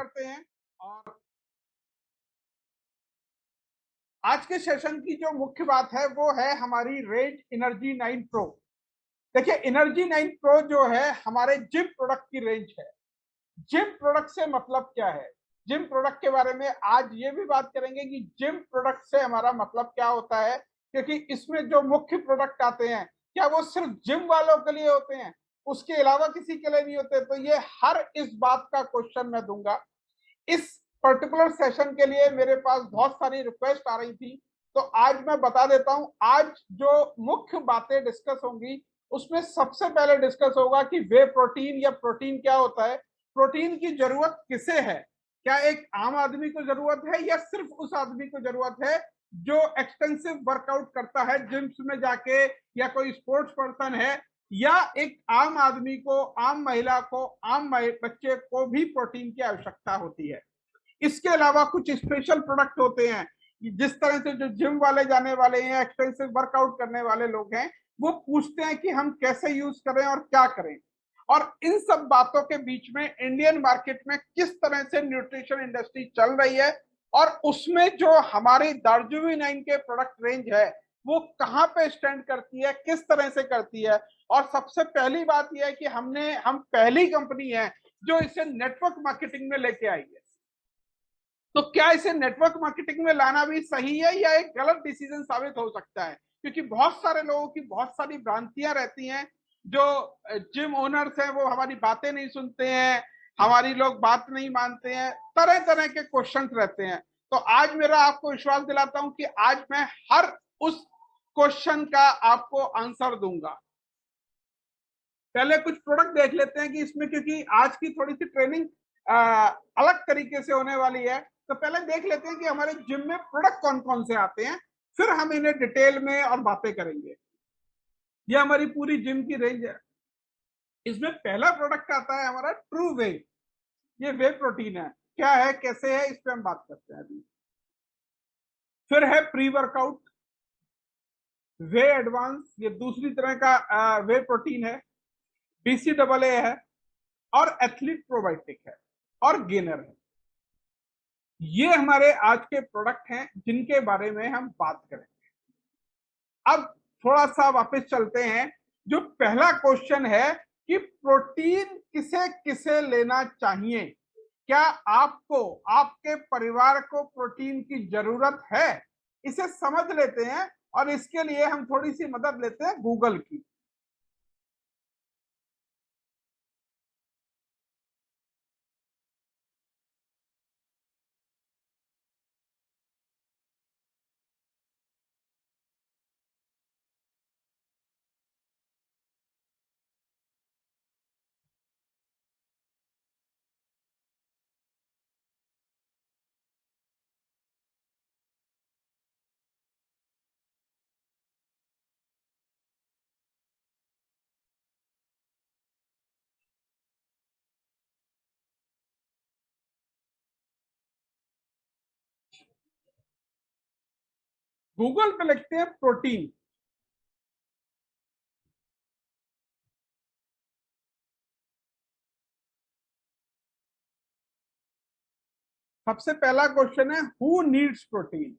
करते हैं। और आज के सेशन की जो मुख्य बात है वो है हमारी रेंज एनर्जी 9 प्रो। देखिए, एनर्जी 9 प्रो जो है हमारे जिम प्रोडक्ट की रेंज है। जिम प्रोडक्ट से मतलब क्या है, जिम प्रोडक्ट के बारे में आज ये भी बात करेंगे कि जिम प्रोडक्ट से हमारा मतलब क्या होता है, क्योंकि इसमें जो मुख्य प्रोडक्ट आते हैं क्या वो सिर्फ जिम वालों के लिए होते हैं, उसके अलावा किसी के लिए नहीं होते। तो ये हर इस बात का क्वेश्चन मैं दूंगा। इस पर्टिकुलर सेशन के लिए मेरे पास बहुत सारी रिक्वेस्ट आ रही थी, तो आज मैं बता देता हूं। आज जो मुख्य बातें डिस्कस होंगी उसमें सबसे पहले डिस्कस होगा कि वे प्रोटीन या प्रोटीन क्या होता है, प्रोटीन की जरूरत किसे है, क्या एक आम आदमी को जरूरत है या सिर्फ उस आदमी को जरूरत है जो एक्सटेंसिव वर्कआउट करता है जिम्स में जाके, या कोई स्पोर्ट्स पर्सन है, या एक आम आदमी को, आम महिला को, आम बच्चे को भी प्रोटीन की आवश्यकता होती है। इसके अलावा कुछ स्पेशल प्रोडक्ट होते हैं, जिस तरह से जो जिम वाले जाने वाले हैं, एक्सटेंसिव वर्कआउट करने वाले लोग हैं, वो पूछते हैं कि हम कैसे यूज करें और क्या करें। और इन सब बातों के बीच में इंडियन मार्केट में किस तरह से न्यूट्रिशन इंडस्ट्री चल रही है, और उसमें जो हमारी दार्जिलिंग 9 के प्रोडक्ट रेंज है वो कहां पे स्टैंड करती है, किस तरह से करती है। और सबसे पहली बात यह है कि हम पहली कंपनी है जो इसे नेटवर्क मार्केटिंग में लेके आई है। तो क्या इसे नेटवर्क मार्केटिंग में लाना भी सही है या एक गलत डिसीजन साबित हो सकता है, क्योंकि बहुत सारे लोगों की बहुत सारी भ्रांतियां रहती हैं। जो जिम ओनर्स हैं वो हमारी बातें नहीं सुनते हैं, हमारी लोग बात नहीं मानते हैं, तरह तरह के क्वेश्चंस रहते हैं। तो आज मेरा आपको विश्वास दिलाता हूं कि आज मैं हर उस क्वेश्चन का आपको आंसर दूंगा। पहले कुछ प्रोडक्ट देख लेते हैं कि इसमें, क्योंकि आज की थोड़ी सी ट्रेनिंग अलग तरीके से होने वाली है। तो पहले देख लेते हैं कि हमारे जिम में प्रोडक्ट कौन कौन से आते हैं, फिर हम इन्हें डिटेल में और बातें करेंगे। ये हमारी पूरी जिम की रेंज है। इसमें पहला प्रोडक्ट आता है हमारा ट्रू वे। ये वे प्रोटीन है, क्या है, कैसे है, इस पे हम बात करते हैं अभी। फिर है प्री वर्कआउट वे एडवांस, ये दूसरी तरह का वे प्रोटीन है। BCAA है, और एथलीट प्रोबायोटिक है, और गेनर है। ये हमारे आज के प्रोडक्ट हैं जिनके बारे में हम बात करेंगे। अब थोड़ा सा वापस चलते हैं। जो पहला क्वेश्चन है कि प्रोटीन किसे किसे लेना चाहिए, क्या आपको, आपके परिवार को प्रोटीन की जरूरत है, इसे समझ लेते हैं। और इसके लिए हम थोड़ी सी मदद लेते हैं गूगल की। गूगल पे लिखते हैं प्रोटीन। सबसे पहला क्वेश्चन है हु नीड्स प्रोटीन।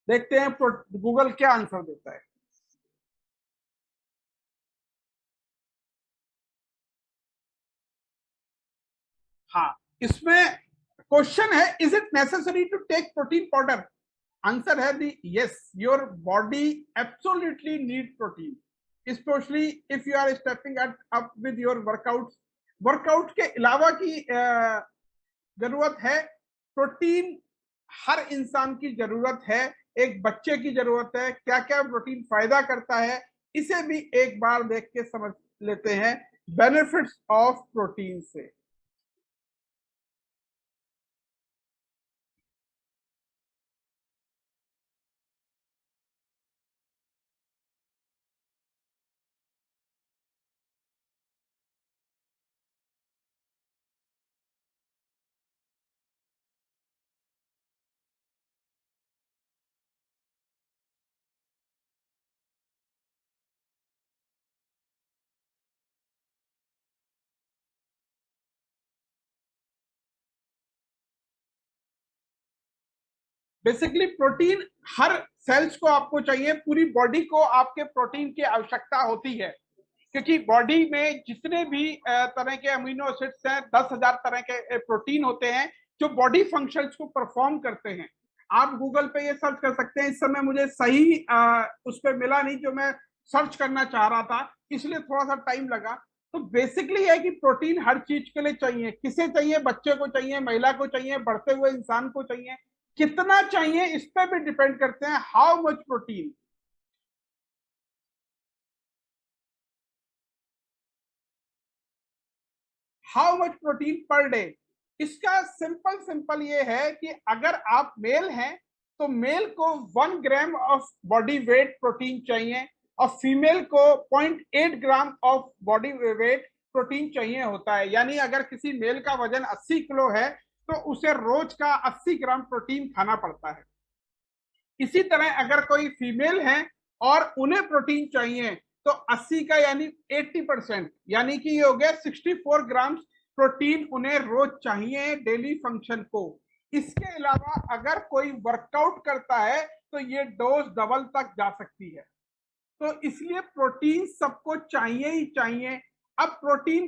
देखते हैं गूगल क्या आंसर देता है। हाँ, इसमें क्वेश्चन है is it necessary to take protein powder. Answer है the yes, your body absolutely need protein, specially if you are stepping up with your workout. Workout के अलावा की जरूरत है प्रोटीन, हर इंसान की जरूरत है। एक बच्चे की जरूरत है। क्या क्या प्रोटीन फायदा करता है, इसे भी एक बार देख के समझ लेते हैं बेनिफिट्स ऑफ प्रोटीन से। बेसिकली प्रोटीन हर सेल्स को आपको चाहिए, पूरी बॉडी को आपके प्रोटीन की आवश्यकता होती है, क्योंकि बॉडी में जितने भी तरह के अमीनो एसिड्स हैं, 10,000 तरह के प्रोटीन होते हैं जो बॉडी फंक्शंस को परफॉर्म करते हैं। आप गूगल पे ये सर्च कर सकते हैं। इस समय मुझे सही उस पर मिला नहीं जो मैं सर्च करना चाह रहा था, इसलिए थोड़ा सा टाइम लगा। तो बेसिकली है कि प्रोटीन हर चीज के लिए चाहिए। किसे चाहिए? बच्चे को चाहिए, महिला को चाहिए, बढ़ते हुए इंसान को चाहिए। कितना चाहिए इस पे भी डिपेंड करते हैं, how much protein. How much protein per day. इसका सिंपल सिंपल ये है कि अगर आप मेल हैं तो मेल को 1 gram of body weight protein चाहिए, और फीमेल को 0.8 gram of body weight protein चाहिए होता है। यानी अगर किसी मेल का वजन 80 किलो है तो उसे रोज का 80 ग्राम प्रोटीन खाना पड़ता है। इसी तरह अगर कोई फीमेल है और उन्हें प्रोटीन चाहिए तो 80 का यानी 80%, यानी कि ये हो गया 64 ग्राम प्रोटीन उन्हें रोज चाहिए डेली फंक्शन को। इसके अलावा अगर कोई वर्कआउट करता है तो ये डोज डबल तक जा सकती है। तो इसलिए प्रोटीन सबको चाहिए ही चाहिए। अब प्रोटीन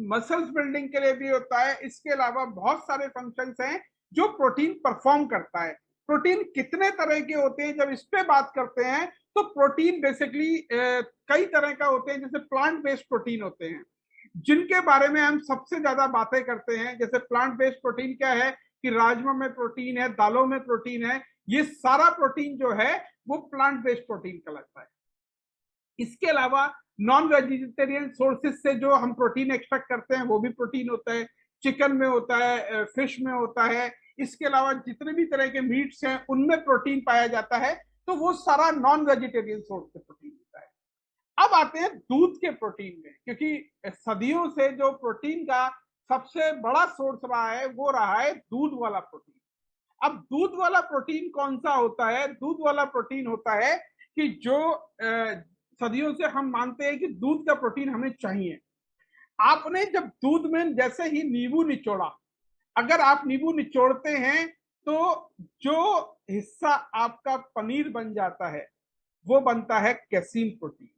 मसल्स बिल्डिंग के लिए भी होता है, इसके अलावा बहुत सारे फंक्शंस हैं जो प्रोटीन परफॉर्म करता है। प्रोटीन कितने तरह के होते हैं, जब इस पे बात करते हैं तो प्रोटीन बेसिकली कई तरह का होते हैं। जैसे प्लांट बेस्ड प्रोटीन होते हैं जिनके बारे में हम सबसे ज्यादा बातें करते हैं। जैसे प्लांट बेस्ड प्रोटीन क्या है कि राजमा में प्रोटीन है, दालों में प्रोटीन है, ये सारा प्रोटीन जो है वो प्लांट बेस्ड प्रोटीन कहलाता है। इसके अलावा नॉन वेजिटेरियन सोर्सेज से जो हम प्रोटीन एक्सट्रैक्ट करते हैं वो भी प्रोटीन होता है। चिकन में होता है, फिश में होता है। इसके अलावा जितने भी तरह के मीट्स हैं उनमें प्रोटीन पाया जाता है, तो वो सारा नॉन वेजिटेरियन सोर्स से प्रोटीन होता है। अब आते हैं दूध के प्रोटीन में, क्योंकि सदियों से जो प्रोटीन का सबसे बड़ा सोर्स रहा है वो रहा है दूध वाला प्रोटीन। अब दूध वाला प्रोटीन कौन सा होता है? दूध वाला प्रोटीन होता है कि जो सदियों से हम मानते हैं कि दूध का प्रोटीन हमें चाहिए। आपने जब दूध में जैसे ही नींबू निचोड़ा, अगर आप नींबू निचोड़ते हैं तो जो हिस्सा आपका पनीर बन जाता है वो बनता है कैसीन प्रोटीन।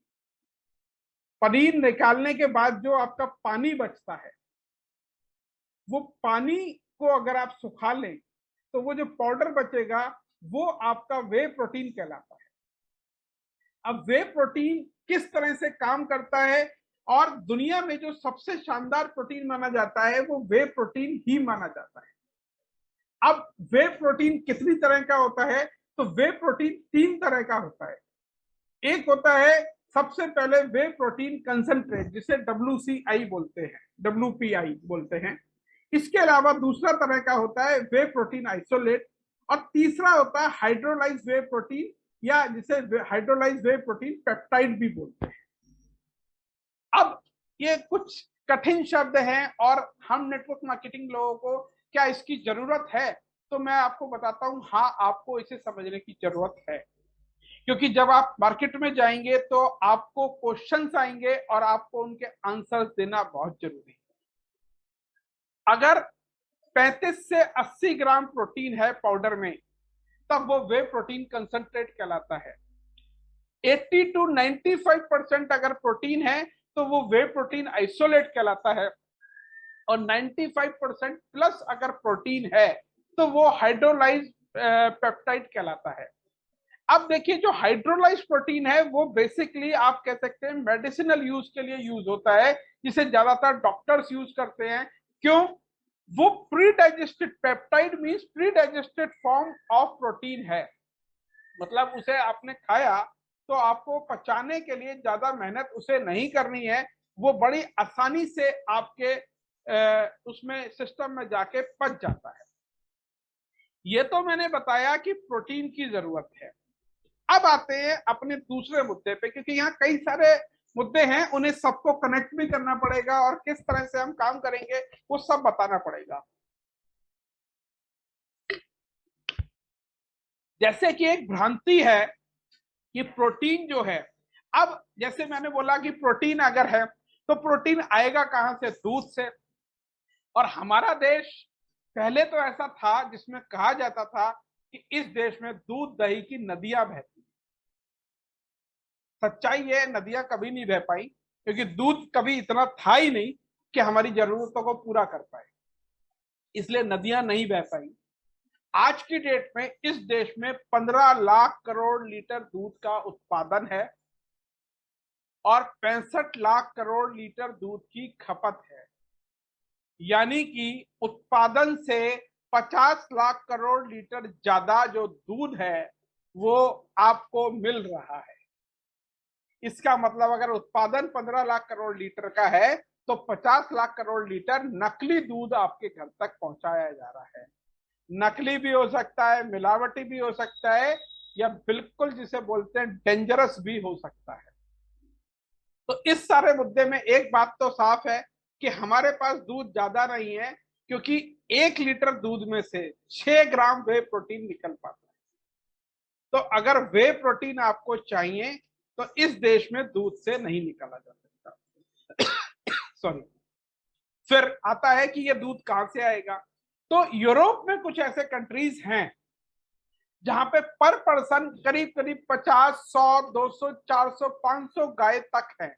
पनीर निकालने के बाद जो आपका पानी बचता है, वो पानी को अगर आप सुखा लें तो वो जो पाउडर बचेगा वो आपका वे प्रोटीन कहलाता है। अब वे प्रोटीन किस तरह से काम करता है, और दुनिया में जो सबसे शानदार प्रोटीन माना जाता है वो वे प्रोटीन ही माना जाता है। अब वे प्रोटीन कितनी तरह का होता है? तो वे प्रोटीन 3 तरह का होता है। एक होता है सबसे पहले वे प्रोटीन कंसंट्रेट, जिसे WCI बोलते हैं, WPI बोलते हैं। इसके अलावा दूसरा तरह का होता है वे प्रोटीन आइसोलेट, और तीसरा होता है हाइड्रोलाइज वे प्रोटीन, या जिसे हाइड्रोलाइज वे प्रोटीन पेप्टाइड भी बोलते हैं। अब ये कुछ कठिन शब्द हैं और हम नेटवर्क मार्केटिंग लोगों को क्या इसकी जरूरत है? तो मैं आपको बताता हूं, हाँ, आपको इसे समझने की जरूरत है, क्योंकि जब आप मार्केट में जाएंगे तो आपको क्वेश्चंस आएंगे और आपको उनके आंसर्स देना बहुत जरूरी है। अगर 35 से 80 ग्राम प्रोटीन है पाउडर में, तब वो वे प्रोटीन कंसंट्रेट कहलाता है। 80 to 95% अगर प्रोटीन है तो वो वे प्रोटीन आइसोलेट कहलाता है, और 95% प्लस अगर प्रोटीन है तो वो हाइड्रोलाइज पेप्टाइड कहलाता है। अब देखिए, जो हाइड्रोलाइज प्रोटीन है वो बेसिकली आप कह सकते हैं मेडिसिनल यूज के लिए यूज होता है, जिसे ज्यादातर डॉक्टर्स यूज करते हैं। क्यों? वो pre digested peptide means pre digested form of protein है, मतलब उसे आपने खाया तो आपको पचाने के लिए ज्यादा मेहनत उसे नहीं करनी है, वो बड़ी आसानी से आपके उसमें सिस्टम में जाके पच जाता है। ये तो मैंने बताया कि प्रोटीन की जरूरत है। अब आते हैं अपने दूसरे मुद्दे पे, क्योंकि यहाँ कई सारे मुद्दे हैं, उन्हें सबको कनेक्ट भी करना पड़ेगा और किस तरह से हम काम करेंगे वो सब बताना पड़ेगा। जैसे कि एक भ्रांति है कि प्रोटीन जो है, अब जैसे मैंने बोला कि प्रोटीन अगर है तो प्रोटीन आएगा कहां से? दूध से। और हमारा देश पहले तो ऐसा था जिसमें कहा जाता था कि इस देश में दूध दही की नदियां बहती हैं। सच्चाई है, नदियां कभी नहीं बह पाई क्योंकि दूध कभी इतना था ही नहीं कि हमारी जरूरतों को पूरा कर पाए, इसलिए नदियां नहीं बह पाई। आज की डेट में इस देश में 15 लाख करोड़ लीटर दूध का उत्पादन है और 65 लाख करोड़ लीटर दूध की खपत है, यानी कि उत्पादन से 50 लाख करोड़ लीटर ज्यादा जो दूध है वो आपको मिल रहा है। इसका मतलब अगर उत्पादन 15 लाख करोड़ लीटर का है तो 50 लाख करोड़ लीटर नकली दूध आपके घर तक पहुंचाया जा रहा है। नकली भी हो सकता है, मिलावटी भी हो सकता है, या बिल्कुल जिसे बोलते हैं डेंजरस भी हो सकता है। तो इस सारे मुद्दे में एक बात तो साफ है कि हमारे पास दूध ज्यादा नहीं है, क्योंकि 1 लीटर दूध में से 6 ग्राम वे प्रोटीन निकल पाता है। तो अगर वे प्रोटीन आपको चाहिए तो इस देश में दूध से नहीं निकाला जा सकता। सॉरी। फिर आता है कि ये दूध कहां से आएगा। तो यूरोप में कुछ ऐसे कंट्रीज हैं जहां पे पर पर्सन करीब करीब 50, 100, 200, 400, 500 गाय तक है।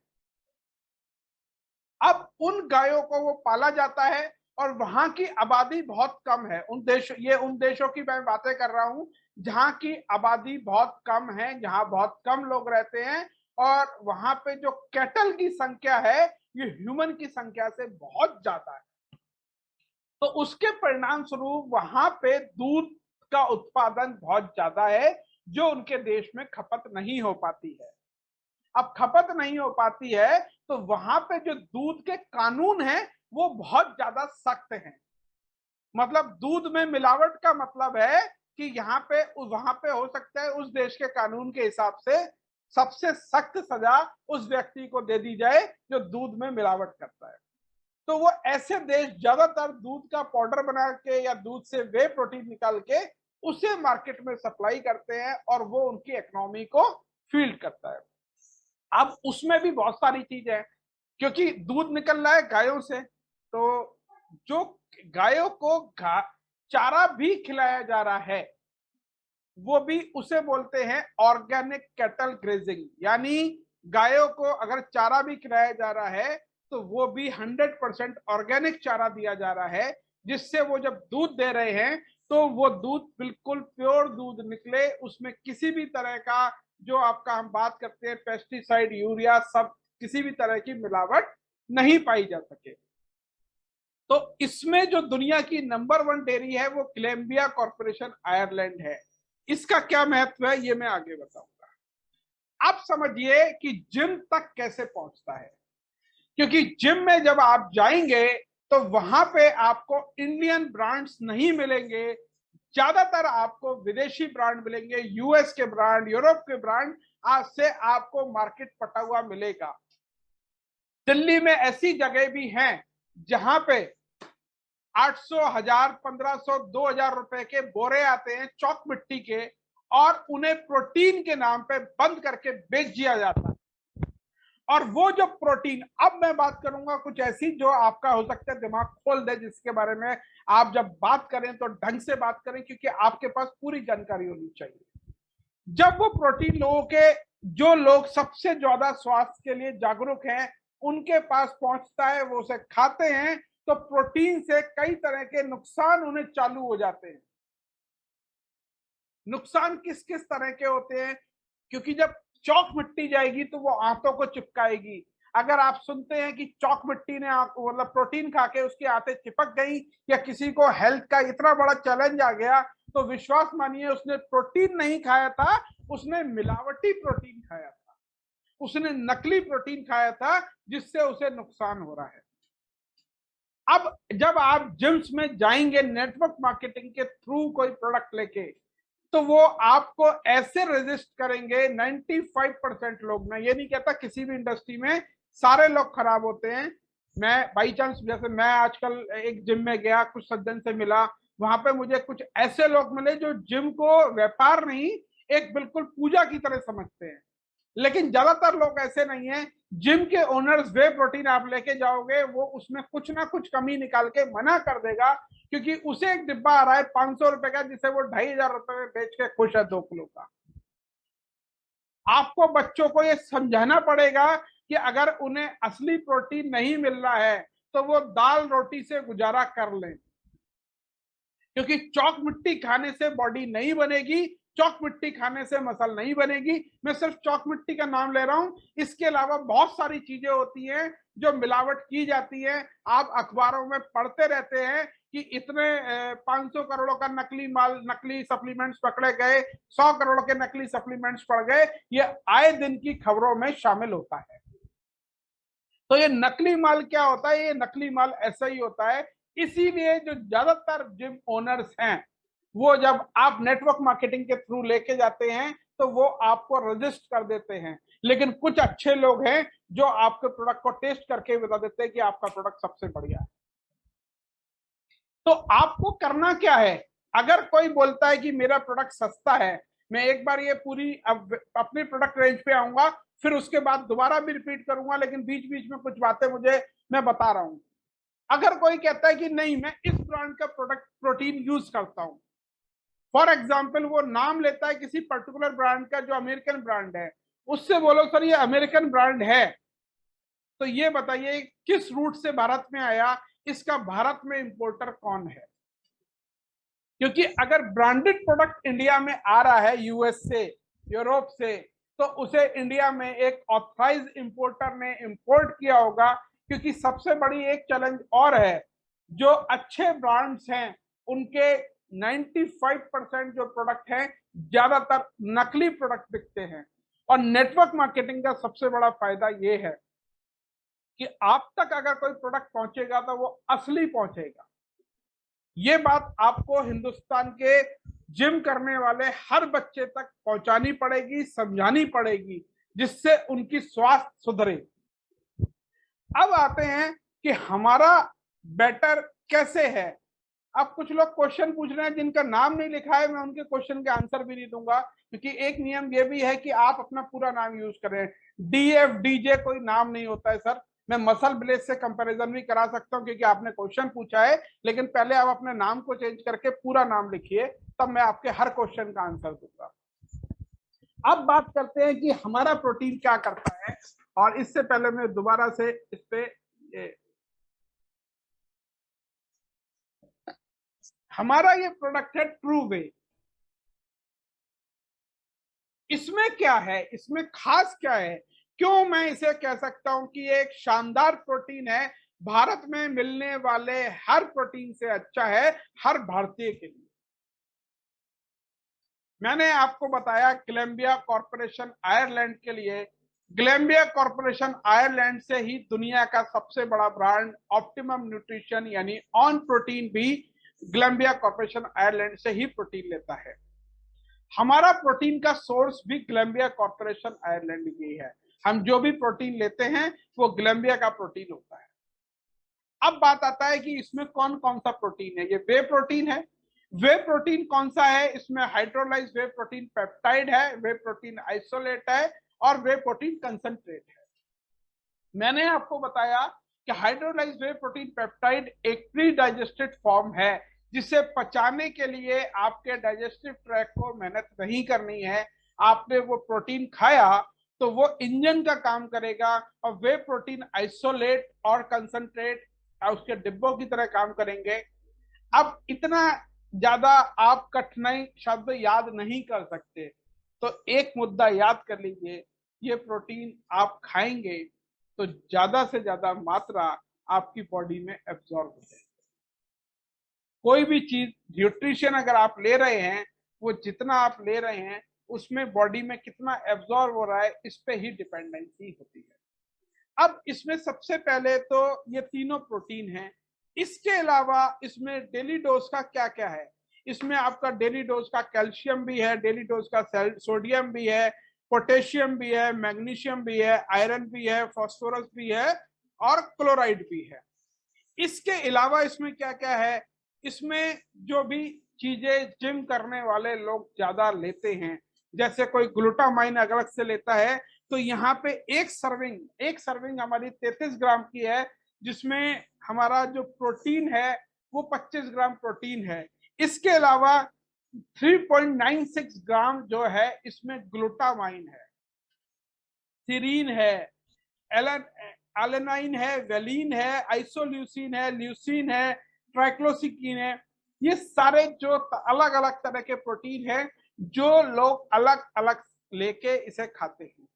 अब उन गायों को वो पाला जाता है और वहां की आबादी बहुत कम है। उन देशों की मैं बातें कर रहा हूं जहां की आबादी बहुत कम है, जहां बहुत कम लोग रहते हैं, और वहां पे जो कैटल की संख्या है ये ह्यूमन की संख्या से बहुत ज्यादा है। तो उसके परिणाम स्वरूप वहां पे दूध का उत्पादन बहुत ज्यादा है जो उनके देश में खपत नहीं हो पाती है। अब खपत नहीं हो पाती है तो वहां पे जो दूध के कानून हैं वो बहुत ज्यादा सख्त हैं। मतलब दूध में मिलावट का मतलब है कि यहाँ पे वहां पे हो सकता है उस देश के कानून के हिसाब से सबसे सख्त सजा उस व्यक्ति को दे दी जाए जो दूध में मिलावट करता है। तो वो ऐसे देश ज्यादातर दूध का पाउडर बना के या दूध से वे प्रोटीन निकाल के उसे मार्केट में सप्लाई करते हैं और वो उनकी इकोनॉमी को फील्ड करता है। अब उसमें भी बहुत सारी चीजें हैं, क्योंकि दूध निकल रहा है गायों से, तो जो गायों को चारा भी खिलाया जा रहा है वो भी उसे बोलते हैं ऑर्गेनिक कैटल ग्रेजिंग। यानी गायों को अगर चारा भी खिलाया जा रहा है तो वो भी 100% ऑर्गेनिक चारा दिया जा रहा है, जिससे वो जब दूध दे रहे हैं तो वो दूध बिल्कुल प्योर दूध निकले, उसमें किसी भी तरह का जो आपका हम बात करते हैं पेस्टिसाइड, यूरिया, सब किसी भी तरह की मिलावट नहीं पाई जा सके। तो इसमें जो दुनिया की नंबर 1 डेयरी है वो कोलंबिया कॉर्पोरेशन आयरलैंड है। इसका क्या महत्व है ये मैं आगे बताऊंगा। आप समझिए कि जिम तक कैसे पहुंचता है, क्योंकि जिम में जब आप जाएंगे तो वहां पे आपको इंडियन ब्रांड्स नहीं मिलेंगे, ज्यादातर आपको विदेशी ब्रांड मिलेंगे, यूएस के ब्रांड, यूरोप के ब्रांड। आज से आपको मार्केट पटा हुआ मिलेगा। दिल्ली में ऐसी जगह भी हैं जहां पे 800, 1000, 1500, 2000 रुपए के बोरे आते हैं चौक मिट्टी के, और उन्हें प्रोटीन के नाम पे बंद करके बेच दिया जाता है। और वो जो प्रोटीन, अब मैं बात करूंगा कुछ ऐसी जो आपका हो सकता है दिमाग खोल दे, जिसके बारे में आप जब बात करें तो ढंग से बात करें, क्योंकि आपके पास पूरी जानकारी होनी चाहिए। जब वो प्रोटीन लोगों के, जो लोग सबसे ज्यादा स्वास्थ्य के लिए जागरूक हैं उनके पास पहुंचता है, वो उसे खाते हैं, तो प्रोटीन से कई तरह के नुकसान उन्हें चालू हो जाते हैं। नुकसान किस किस तरह के होते हैं, क्योंकि जब चौक मिट्टी जाएगी तो वो आंतों को चिपकाएगी। अगर आप सुनते हैं कि चौक मिट्टी ने मतलब प्रोटीन खा के उसकी आंतें चिपक गई, या किसी को हेल्थ का इतना बड़ा चैलेंज आ गया, तो विश्वास मानिए उसने प्रोटीन नहीं खाया था, उसने मिलावटी प्रोटीन खाया था, उसने नकली प्रोटीन खाया था, जिससे उसे नुकसान हो रहा है। अब जब आप जिम्स में जाएंगे नेटवर्क मार्केटिंग के थ्रू कोई प्रोडक्ट लेके, तो वो आपको ऐसे रेजिस्ट करेंगे। 95% लोग, मैं ये नहीं कहता किसी भी इंडस्ट्री में सारे लोग खराब होते हैं। मैं बाई चांस, जैसे मैं आजकल एक जिम में गया, कुछ सज्जन से मिला, वहां पे मुझे कुछ ऐसे लोग मिले जो जिम को व्यापार नहीं, एक बिल्कुल पूजा की तरह समझते हैं। लेकिन ज्यादातर लोग ऐसे नहीं है। जिम के ओनर्स वे प्रोटीन आप लेके जाओगे, वो उसमें कुछ ना कुछ कमी निकाल के मना कर देगा, क्योंकि उसे एक डिब्बा आ रहा है 500 रुपए का, जिसे वो 2500 में बेच के खुश है 2 किलो का। आपको बच्चों को ये समझाना पड़ेगा कि अगर उन्हें असली प्रोटीन नहीं मिल रहा है तो वो दाल रोटी से गुजारा कर लें, क्योंकि चौक मिट्टी खाने से बॉडी नहीं बनेगी, चौक मिट्टी खाने से मसल नहीं बनेगी। मैं सिर्फ चौक मिट्टी का नाम ले रहा हूं, इसके अलावा बहुत सारी चीजें होती हैं जो मिलावट की जाती है। आप अखबारों में पढ़ते रहते हैं कि इतने 500 करोड़ों का नकली माल, नकली सप्लीमेंट्स पकड़े गए, 100 करोड़ के नकली सप्लीमेंट्स पड़ गए। ये आए दिन की खबरों में शामिल होता है। तो ये नकली माल क्या होता है? ये नकली माल ऐसा ही होता है। इसीलिए जो ज्यादातर जिम ओनर्स हैं, वो जब आप नेटवर्क मार्केटिंग के थ्रू लेके जाते हैं तो वो आपको रजिस्ट कर देते हैं। लेकिन कुछ अच्छे लोग हैं जो आपके प्रोडक्ट को टेस्ट करके बता देते हैं कि आपका प्रोडक्ट सबसे बढ़िया है। तो आपको करना क्या है? अगर कोई बोलता है कि मेरा प्रोडक्ट सस्ता है, मैं एक बार ये पूरी अपनी प्रोडक्ट रेंज पे आऊंगा, फिर उसके बाद दोबारा भी रिपीट करूंगा, लेकिन बीच बीच में कुछ बातें मैं बता रहा हूं। अगर कोई कहता है कि नहीं, मैं इस ब्रांड का प्रोडक्ट प्रोटीन यूज करता हूं, फॉर एग्जाम्पल वो नाम लेता है किसी पर्टिकुलर ब्रांड का जो अमेरिकन ब्रांड है, उससे बोलो सर ये अमेरिकन ब्रांड है, तो ये बताइए किस रूट से भारत में आया, इसका भारत में इंपोर्टर कौन है? क्योंकि अगर ब्रांडेड प्रोडक्ट इंडिया में आ रहा है यूएस से, यूरोप से, तो उसे इंडिया में एक ऑथराइज्ड इंपोर्टर ने इंपोर्ट किया होगा। क्योंकि सबसे बड़ी एक चैलेंज और है, जो अच्छे ब्रांड्स हैं उनके 95% जो प्रोडक्ट हैं ज्यादातर नकली प्रोडक्ट बिकते हैं। और नेटवर्क मार्केटिंग का सबसे बड़ा फायदा ये है कि आप तक अगर कोई प्रोडक्ट पहुंचेगा तो वो असली पहुंचेगा। ये बात आपको हिंदुस्तान के जिम करने वाले हर बच्चे तक पहुंचानी पड़ेगी, समझानी पड़ेगी, जिससे उनकी स्वास्थ्य सुधरे। अब आते हैं कि हमारा बेटर कैसे है। अब कुछ लोग क्वेश्चन पूछ रहे हैं जिनका नाम नहीं लिखा है, मैं उनके क्वेश्चन के आंसर भी नहीं दूंगा, क्योंकि एक नियम ये भी है कि आप अपना पूरा नाम यूज करें। डीएफ डीजे कोई नाम नहीं होता है सर। मैं मसल ब्लेज से कंपैरिजन भी करा सकता हूं क्योंकि आपने क्वेश्चन पूछा है, लेकिन पहले आप अपने नाम को चेंज करके पूरा नाम लिखिए, तब मैं आपके हर क्वेश्चन का आंसर दूंगा। अब बात करते हैं कि हमारा प्रोटीन क्या करता है। और इससे पहले मैं दोबारा से इस पे हमारा ये प्रोडक्ट है ट्रू वे। इसमें क्या है, इसमें खास क्या है, क्यों मैं इसे कह सकता हूं कि ये एक शानदार प्रोटीन है, भारत में मिलने वाले हर प्रोटीन से अच्छा है हर भारतीय के लिए। मैंने आपको बताया ग्लैम्बिया कॉरपोरेशन आयरलैंड के लिए। ग्लैम्बिया कॉरपोरेशन आयरलैंड से ही दुनिया का सबसे बड़ा ब्रांड ऑप्टिमम न्यूट्रिशन यानी ऑन प्रोटीन भी ग्लैम्बिया कॉरपोरेशन आयरलैंड से ही प्रोटीन लेता है। हमारा प्रोटीन का सोर्स भी ग्लैम्बिया कॉरपोरेशन आयरलैंड की है। हम जो भी प्रोटीन लेते हैं वो ग्लैम्बिया का प्रोटीन होता है। अब बात आता है कि इसमें कौन कौन सा प्रोटीन है। ये वे प्रोटीन है। वे प्रोटीन कौन सा है? इसमें हाइड्रोलाइज वे प्रोटीन पेप्टाइड है, वे प्रोटीन आइसोलेट है और वे प्रोटीन कंसंट्रेट है। मैंने आपको बताया कि हाइड्रोलाइज वे प्रोटीन पेप्टाइड एक प्री डाइजेस्टेड फॉर्म है, जिसे पचाने के लिए आपके डाइजेस्टिव ट्रैक को मेहनत नहीं करनी है। आपने वो प्रोटीन खाया तो वो इंजन का काम करेगा, और वे प्रोटीन आइसोलेट और कंसंट्रेट उसके डिब्बों की तरह काम करेंगे। अब इतना ज्यादा आप कठिनाई शब्द याद नहीं कर सकते, तो एक मुद्दा याद कर लीजिए, ये प्रोटीन आप खाएंगे तो ज्यादा से ज्यादा मात्रा आपकी बॉडी में एब्जॉर्ब हो जाएगी। कोई भी चीज न्यूट्रिशन अगर आप ले रहे हैं, वो जितना आप ले रहे हैं उसमें बॉडी में कितना एब्जॉर्ब हो रहा है, इस पे ही डिपेंडेंसी होती है। अब इसमें सबसे पहले तो ये तीनों प्रोटीन हैं। इसके अलावा इसमें डेली डोज का क्या क्या है? इसमें आपका डेली डोज का कैल्शियम भी है, डेली डोज का सोडियम भी है, पोटेशियम भी है, मैग्नीशियम भी है, आयरन भी है, फास्फोरस भी है और क्लोराइड भी है। इसके अलावा इसमें क्या क्या है? इसमें जो भी चीजें जिम करने वाले लोग ज्यादा लेते हैं, जैसे कोई ग्लूटामाइन अलग से लेता है, तो यहाँ पे एक सर्विंग हमारी 33 ग्राम की है, जिसमें हमारा जो प्रोटीन है वो 25 ग्राम प्रोटीन है। इसके अलावा 3.96 ग्राम जो है इसमें ग्लूटामाइन है, सीरीन है, एलेनाइन है, वेलिन है, आइसोल्यूसिन है, ल्यूसिन है, ट्राइक्लोसिकिन है। ये सारे जो अलग अलग तरह के प्रोटीन है जो लोग अलग अलग लेके इसे खाते हैं।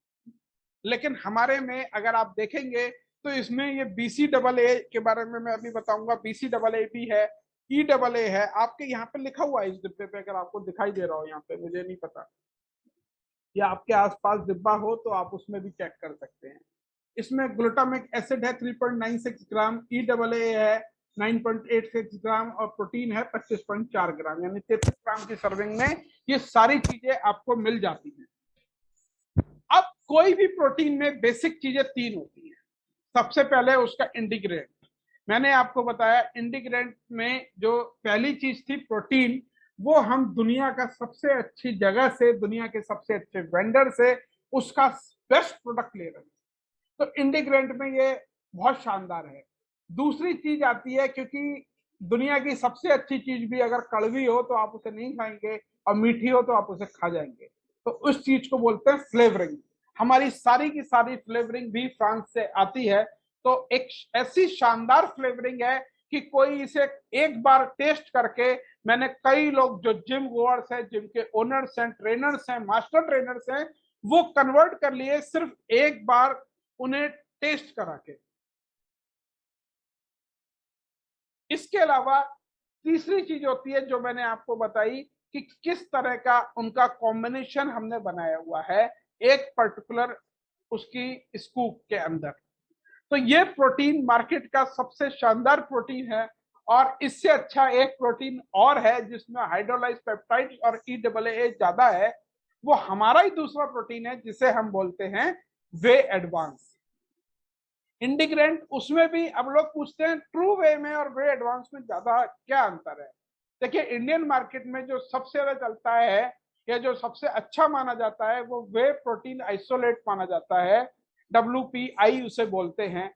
लेकिन हमारे में अगर आप देखेंगे तो इसमें ये BCAA के बारे में मैं अभी बताऊंगा, BCAA भी है, EAA है, आपके यहाँ पे लिखा हुआ है इस डिब्बे पे, अगर आपको दिखाई दे रहा हो यहाँ पे, मुझे नहीं पता, या आपके आसपास डिब्बा हो तो आप उसमें भी चेक कर सकते हैं। इसमें ग्लूटामिक एसिड है 3.96 ग्राम, EAA है 9.86 ग्राम और प्रोटीन है 25.4 ग्राम, यानी 33 ग्राम की सर्विंग में ये सारी चीजें आपको मिल जाती हैं। अब कोई भी प्रोटीन में बेसिक चीजें 3 होती हैं। सबसे पहले उसका इंटीग्रेंट, मैंने आपको बताया इंटीग्रेंट में जो पहली चीज थी प्रोटीन, वो हम दुनिया का सबसे अच्छी जगह से, दुनिया के सबसे अच्छे वेंडर से उसका बेस्ट प्रोडक्ट ले रहे हैं, तो इंटीग्रेंट में ये बहुत शानदार है। दूसरी चीज आती है, क्योंकि दुनिया की सबसे अच्छी चीज भी अगर कड़वी हो तो आप उसे नहीं खाएंगे और मीठी हो तो आप उसे खा जाएंगे, तो उस चीज को बोलते हैं फ्लेवरिंग। हमारी सारी की सारी फ्लेवरिंग भी फ्रांस से आती है, तो एक ऐसी शानदार फ्लेवरिंग है कि कोई इसे एक बार टेस्ट करके, मैंने कई लोग जो जिम गोअर्स हैं, जिम के ओनर्स हैं, ट्रेनर्स हैं, मास्टर ट्रेनर्स हैं, वो कन्वर्ट कर लिए सिर्फ एक बार उन्हें टेस्ट करा के। इसके अलावा तीसरी चीज होती है जो मैंने आपको बताई कि किस तरह का उनका कॉम्बिनेशन हमने बनाया हुआ है एक पर्टिकुलर उसकी स्कूप के अंदर। तो ये प्रोटीन मार्केट का सबसे शानदार प्रोटीन है, और इससे अच्छा एक प्रोटीन और है जिसमें हाइड्रोलाइज पेप्टाइड और EAA ज्यादा है, वो हमारा ही दूसरा प्रोटीन है जिसे हम बोलते हैं वे एडवांस। इंटीग्रेंट उसमें भी अब लोग पूछते हैं ट्रू वे में और वे एडवांस में ज्यादा क्या अंतर है। देखिए, इंडियन मार्केट में जो सबसे ज्यादा चलता है या जो सबसे अच्छा माना जाता है वो वे प्रोटीन आइसोलेट माना जाता है, WPI उसे बोलते हैं।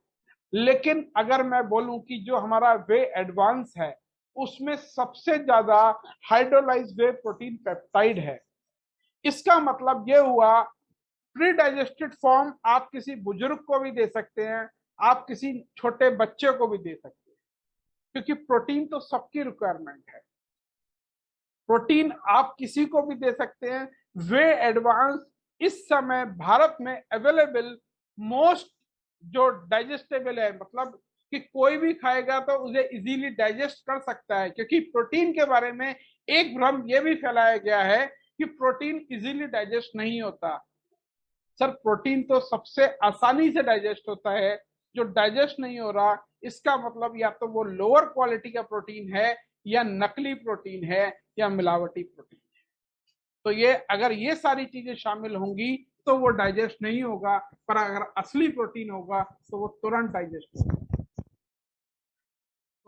लेकिन अगर मैं बोलूं कि जो हमारा वे एडवांस है उसमें सबसे ज्यादा हाइड्रोलाइज वे प्रोटीन पेप्टाइड है। इसका मतलब यह हुआ, प्री डाइजेस्टेड फॉर्म आप किसी बुजुर्ग को भी दे सकते हैं, आप किसी छोटे बच्चे को भी दे सकते हैं, क्योंकि प्रोटीन तो सबकी रिक्वायरमेंट है। प्रोटीन आप किसी को भी दे सकते हैं। वे एडवांस इस समय भारत में अवेलेबल मोस्ट जो डाइजेस्टेबल है, मतलब कि कोई भी खाएगा तो उसे इजीली डाइजेस्ट कर सकता है, क्योंकि प्रोटीन के बारे में एक भ्रम यह भी फैलाया गया है कि प्रोटीन इजीली डाइजेस्ट नहीं होता। सर, प्रोटीन तो सबसे आसानी से डाइजेस्ट होता है, जो डाइजेस्ट नहीं हो रहा इसका मतलब या तो वो लोअर क्वालिटी का प्रोटीन है या नकली प्रोटीन है या मिलावटी प्रोटीन है। तो ये अगर ये सारी चीजें शामिल होंगी तो वो डाइजेस्ट नहीं होगा, पर अगर असली प्रोटीन होगा तो वो तुरंत डाइजेस्ट होगा।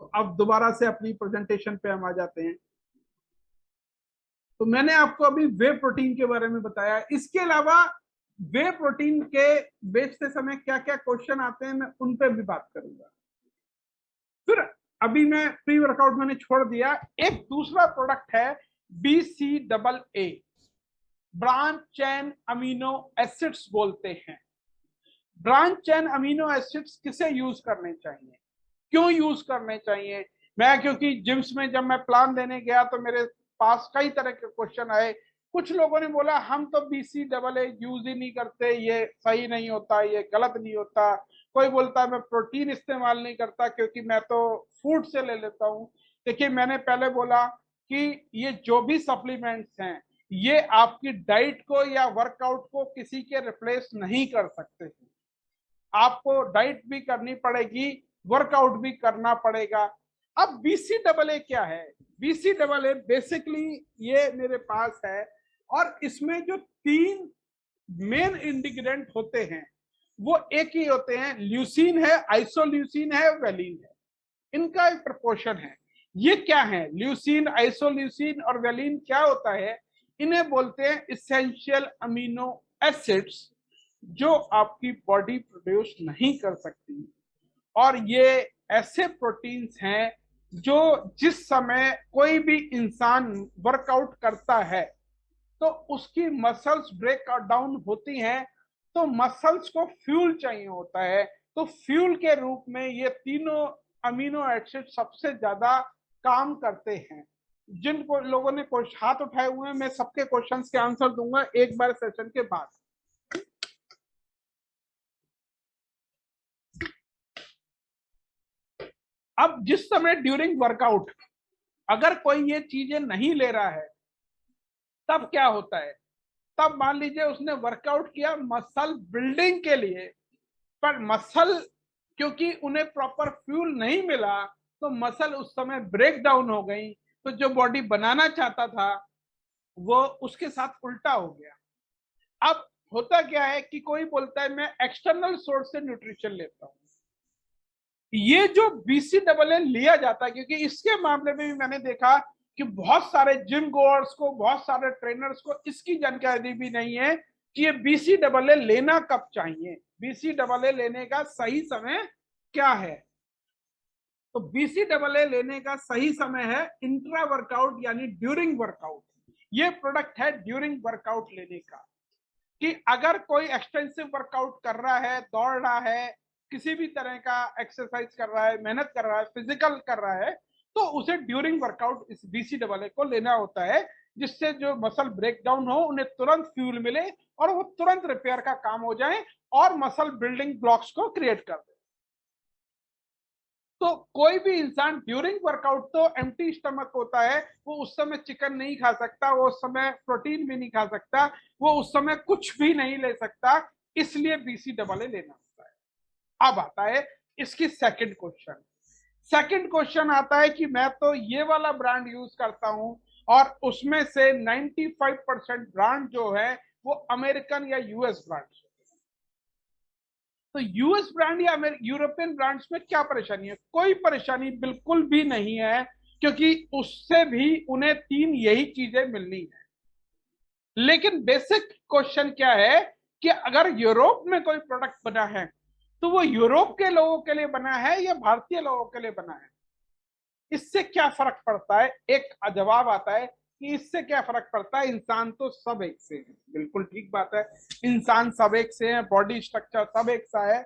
तो अब दोबारा से अपनी प्रेजेंटेशन पे हम आ जाते हैं। तो मैंने आपको अभी वे प्रोटीन के बारे में बताया। इसके अलावा वे प्रोटीन के बेचते समय क्या क्या क्वेश्चन आते हैं मैं उन पर भी बात करूंगा। फिर अभी मैं प्री वर्कआउट मैंने छोड़ दिया, एक दूसरा प्रोडक्ट है BCAA, branch chain amino acids बोलते हैं। ब्रांच चेन अमीनो एसिड्स किसे यूज करने चाहिए, क्यों यूज करने चाहिए? मैं क्योंकि जिम्स में जब मैं प्लान देने गया तो मेरे पास कई तरह के क्वेश्चन आए। कुछ लोगों ने बोला हम तो BCAA यूज ही नहीं करते, ये सही नहीं होता, ये गलत नहीं होता। कोई बोलता है मैं प्रोटीन इस्तेमाल नहीं करता क्योंकि मैं तो फूड से ले लेता हूँ। देखिए, मैंने पहले बोला कि ये जो भी सप्लीमेंट्स हैं ये आपकी डाइट को या वर्कआउट को किसी के रिप्लेस नहीं कर सकते। आपको डाइट भी करनी पड़ेगी, वर्कआउट भी करना पड़ेगा। अब BCAA क्या है? BCAA बेसिकली ये मेरे पास है, और इसमें जो 3 मेन इंटीग्रेंट होते हैं वो एक ही होते हैं, ल्यूसीन है, आइसोल्यूसिन है, वेलिन है। इनका एक प्रपोर्शन है। ये क्या है? ल्यूसीन, आइसोल्यूसिन और वेलिन क्या होता है? इन्हें बोलते हैं इसेंशियल अमीनो एसिड्स, जो आपकी बॉडी प्रोड्यूस नहीं कर सकती। और ये ऐसे प्रोटीन्स हैं जो जिस समय कोई भी इंसान वर्कआउट करता है तो उसकी मसल्स ब्रेक डाउन होती हैं, तो मसल्स को फ्यूल चाहिए होता है। तो फ्यूल के रूप में ये तीनों अमीनो एसिड सबसे ज्यादा काम करते हैं। जिन लोगों ने हाथ उठाए हुए हैं, मैं सबके क्वेश्चंस के आंसर दूंगा एक बार सेशन के बाद। अब जिस समय ड्यूरिंग वर्कआउट अगर कोई ये चीजें नहीं ले रहा है तब क्या होता है? तब मान लीजिए उसने वर्कआउट किया मसल बिल्डिंग के लिए, पर मसल क्योंकि उन्हें प्रॉपर फ्यूल नहीं मिला तो मसल उस समय ब्रेक डाउन हो गई, तो जो बॉडी बनाना चाहता था वो उसके साथ उल्टा हो गया। अब होता क्या है कि कोई बोलता है मैं एक्सटर्नल सोर्स से न्यूट्रिशन लेता हूं, ये जो BCAA लिया जाता है, क्योंकि इसके मामले में भी मैंने देखा कि बहुत सारे जिम गोअर्स को, बहुत सारे ट्रेनर्स को इसकी जानकारी भी नहीं है कि ये BCAA लेना कब चाहिए, BCAA लेने का सही समय क्या है। तो BCAA लेने का सही समय है इंट्रा वर्कआउट यानी ड्यूरिंग वर्कआउट। ये प्रोडक्ट है ड्यूरिंग वर्कआउट लेने का, कि अगर कोई एक्सटेंसिव वर्कआउट कर रहा है, दौड़ रहा है, किसी भी तरह का एक्सरसाइज कर रहा है, मेहनत कर रहा है, फिजिकल कर रहा है, तो उसे ड्यूरिंग वर्कआउट इस BCAA को लेना होता है, जिससे जो मसल ब्रेकडाउन हो उन्हें तुरंत फ्यूल मिले और वो तुरंत रिपेयर का काम हो जाए और मसल बिल्डिंग ब्लॉक्स को क्रिएट कर दे। तो कोई भी इंसान ड्यूरिंग वर्कआउट तो एम्प्टी स्टमक होता है, वो उस समय चिकन नहीं खा सकता, वो उस समय प्रोटीन भी नहीं खा सकता, वो उस समय कुछ भी नहीं ले सकता, इसलिए BCAA लेना होता है। अब आता है इसकी सेकंड क्वेश्चन। सेकंड क्वेश्चन आता है कि मैं तो ये वाला ब्रांड यूज करता हूं और उसमें से 95% ब्रांड जो है वो अमेरिकन या US ब्रांड। तो US ब्रांड या यूरोपियन ब्रांड्स में क्या परेशानी है? कोई परेशानी बिल्कुल भी नहीं है, क्योंकि उससे भी उन्हें तीन यही चीजें मिलनी है। लेकिन बेसिक क्वेश्चन क्या है कि अगर यूरोप में कोई प्रोडक्ट बना है तो वो यूरोप के लोगों के लिए बना है या भारतीय लोगों के लिए बना है? इससे क्या फर्क पड़ता है? एक जवाब आता है कि इससे क्या फर्क पड़ता है, इंसान तो सब एक से है। बिल्कुल ठीक बात है, इंसान सब एक से है, बॉडी स्ट्रक्चर सब एक सा है,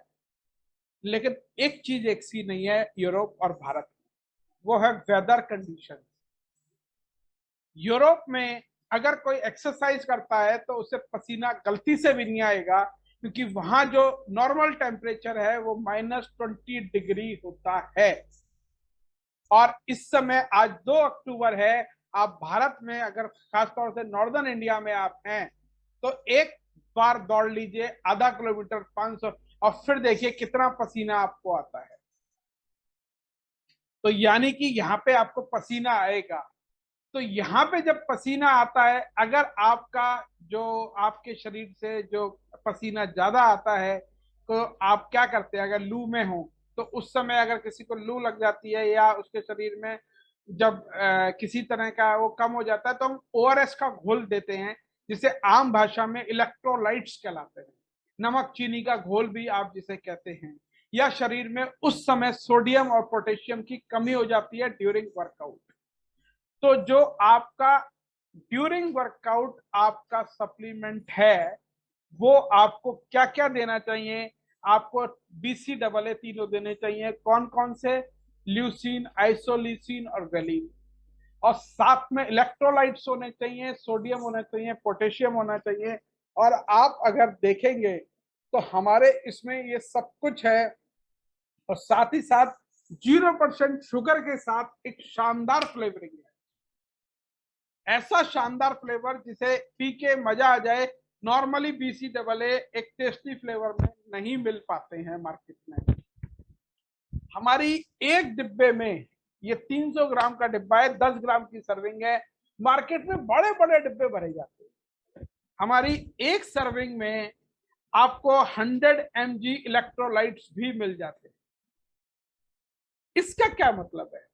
लेकिन एक चीज एक सी नहीं है यूरोप और भारत में, वो है वेदर कंडीशन। यूरोप में अगर कोई एक्सरसाइज करता है तो उसे पसीना गलती से भी नहीं आएगा, क्योंकि वहां जो नॉर्मल टेम्परेचर है वो -20 डिग्री होता है। और इस समय आज 2 अक्टूबर है, आप भारत में अगर खासतौर से नॉर्दर्न इंडिया में आप हैं तो एक बार दौड़ लीजिए आधा किलोमीटर 500 और फिर देखिए कितना पसीना आपको आता है। तो यानी कि यहाँ पे आपको पसीना आएगा। तो यहाँ पे जब पसीना आता है, अगर आपका जो आपके शरीर से जो पसीना ज्यादा आता है तो आप क्या करते हैं? अगर लू में हो तो उस समय अगर किसी को लू लग जाती है या उसके शरीर में जब किसी तरह का वो कम हो जाता है तो हम ORS का घोल देते हैं, जिसे आम भाषा में इलेक्ट्रोलाइट्स कहलाते हैं, नमक चीनी का घोल भी आप जिसे कहते हैं। या शरीर में उस समय सोडियम और पोटेशियम की कमी हो जाती है ड्यूरिंग वर्कआउट। तो जो आपका ड्यूरिंग वर्कआउट आपका सप्लीमेंट है वो आपको क्या क्या देना चाहिए? आपको BCAA तीनों देने चाहिए। कौन कौन से? ल्यूसीन, आइसोल्यूसिन और वेलिन। और साथ में इलेक्ट्रोलाइट्स होने चाहिए, सोडियम होना चाहिए, पोटेशियम होना चाहिए। और आप अगर देखेंगे तो हमारे इसमें ये सब कुछ है, और साथ ही साथ 0% शुगर के साथ एक शानदार फ्लेवरिंग है, ऐसा शानदार फ्लेवर जिसे पी के मजा आ जाए। नॉर्मली BCAA एक टेस्टी फ्लेवर में नहीं मिल पाते हैं मार्केट में। हमारी एक डिब्बे में, ये 300 ग्राम का डिब्बा है, 10 ग्राम की सर्विंग है, मार्केट में बड़े बड़े डिब्बे भरे जाते हैं। हमारी एक सर्विंग में आपको 100 mg इलेक्ट्रोलाइट्स भी मिल जाते हैं। इसका क्या मतलब है?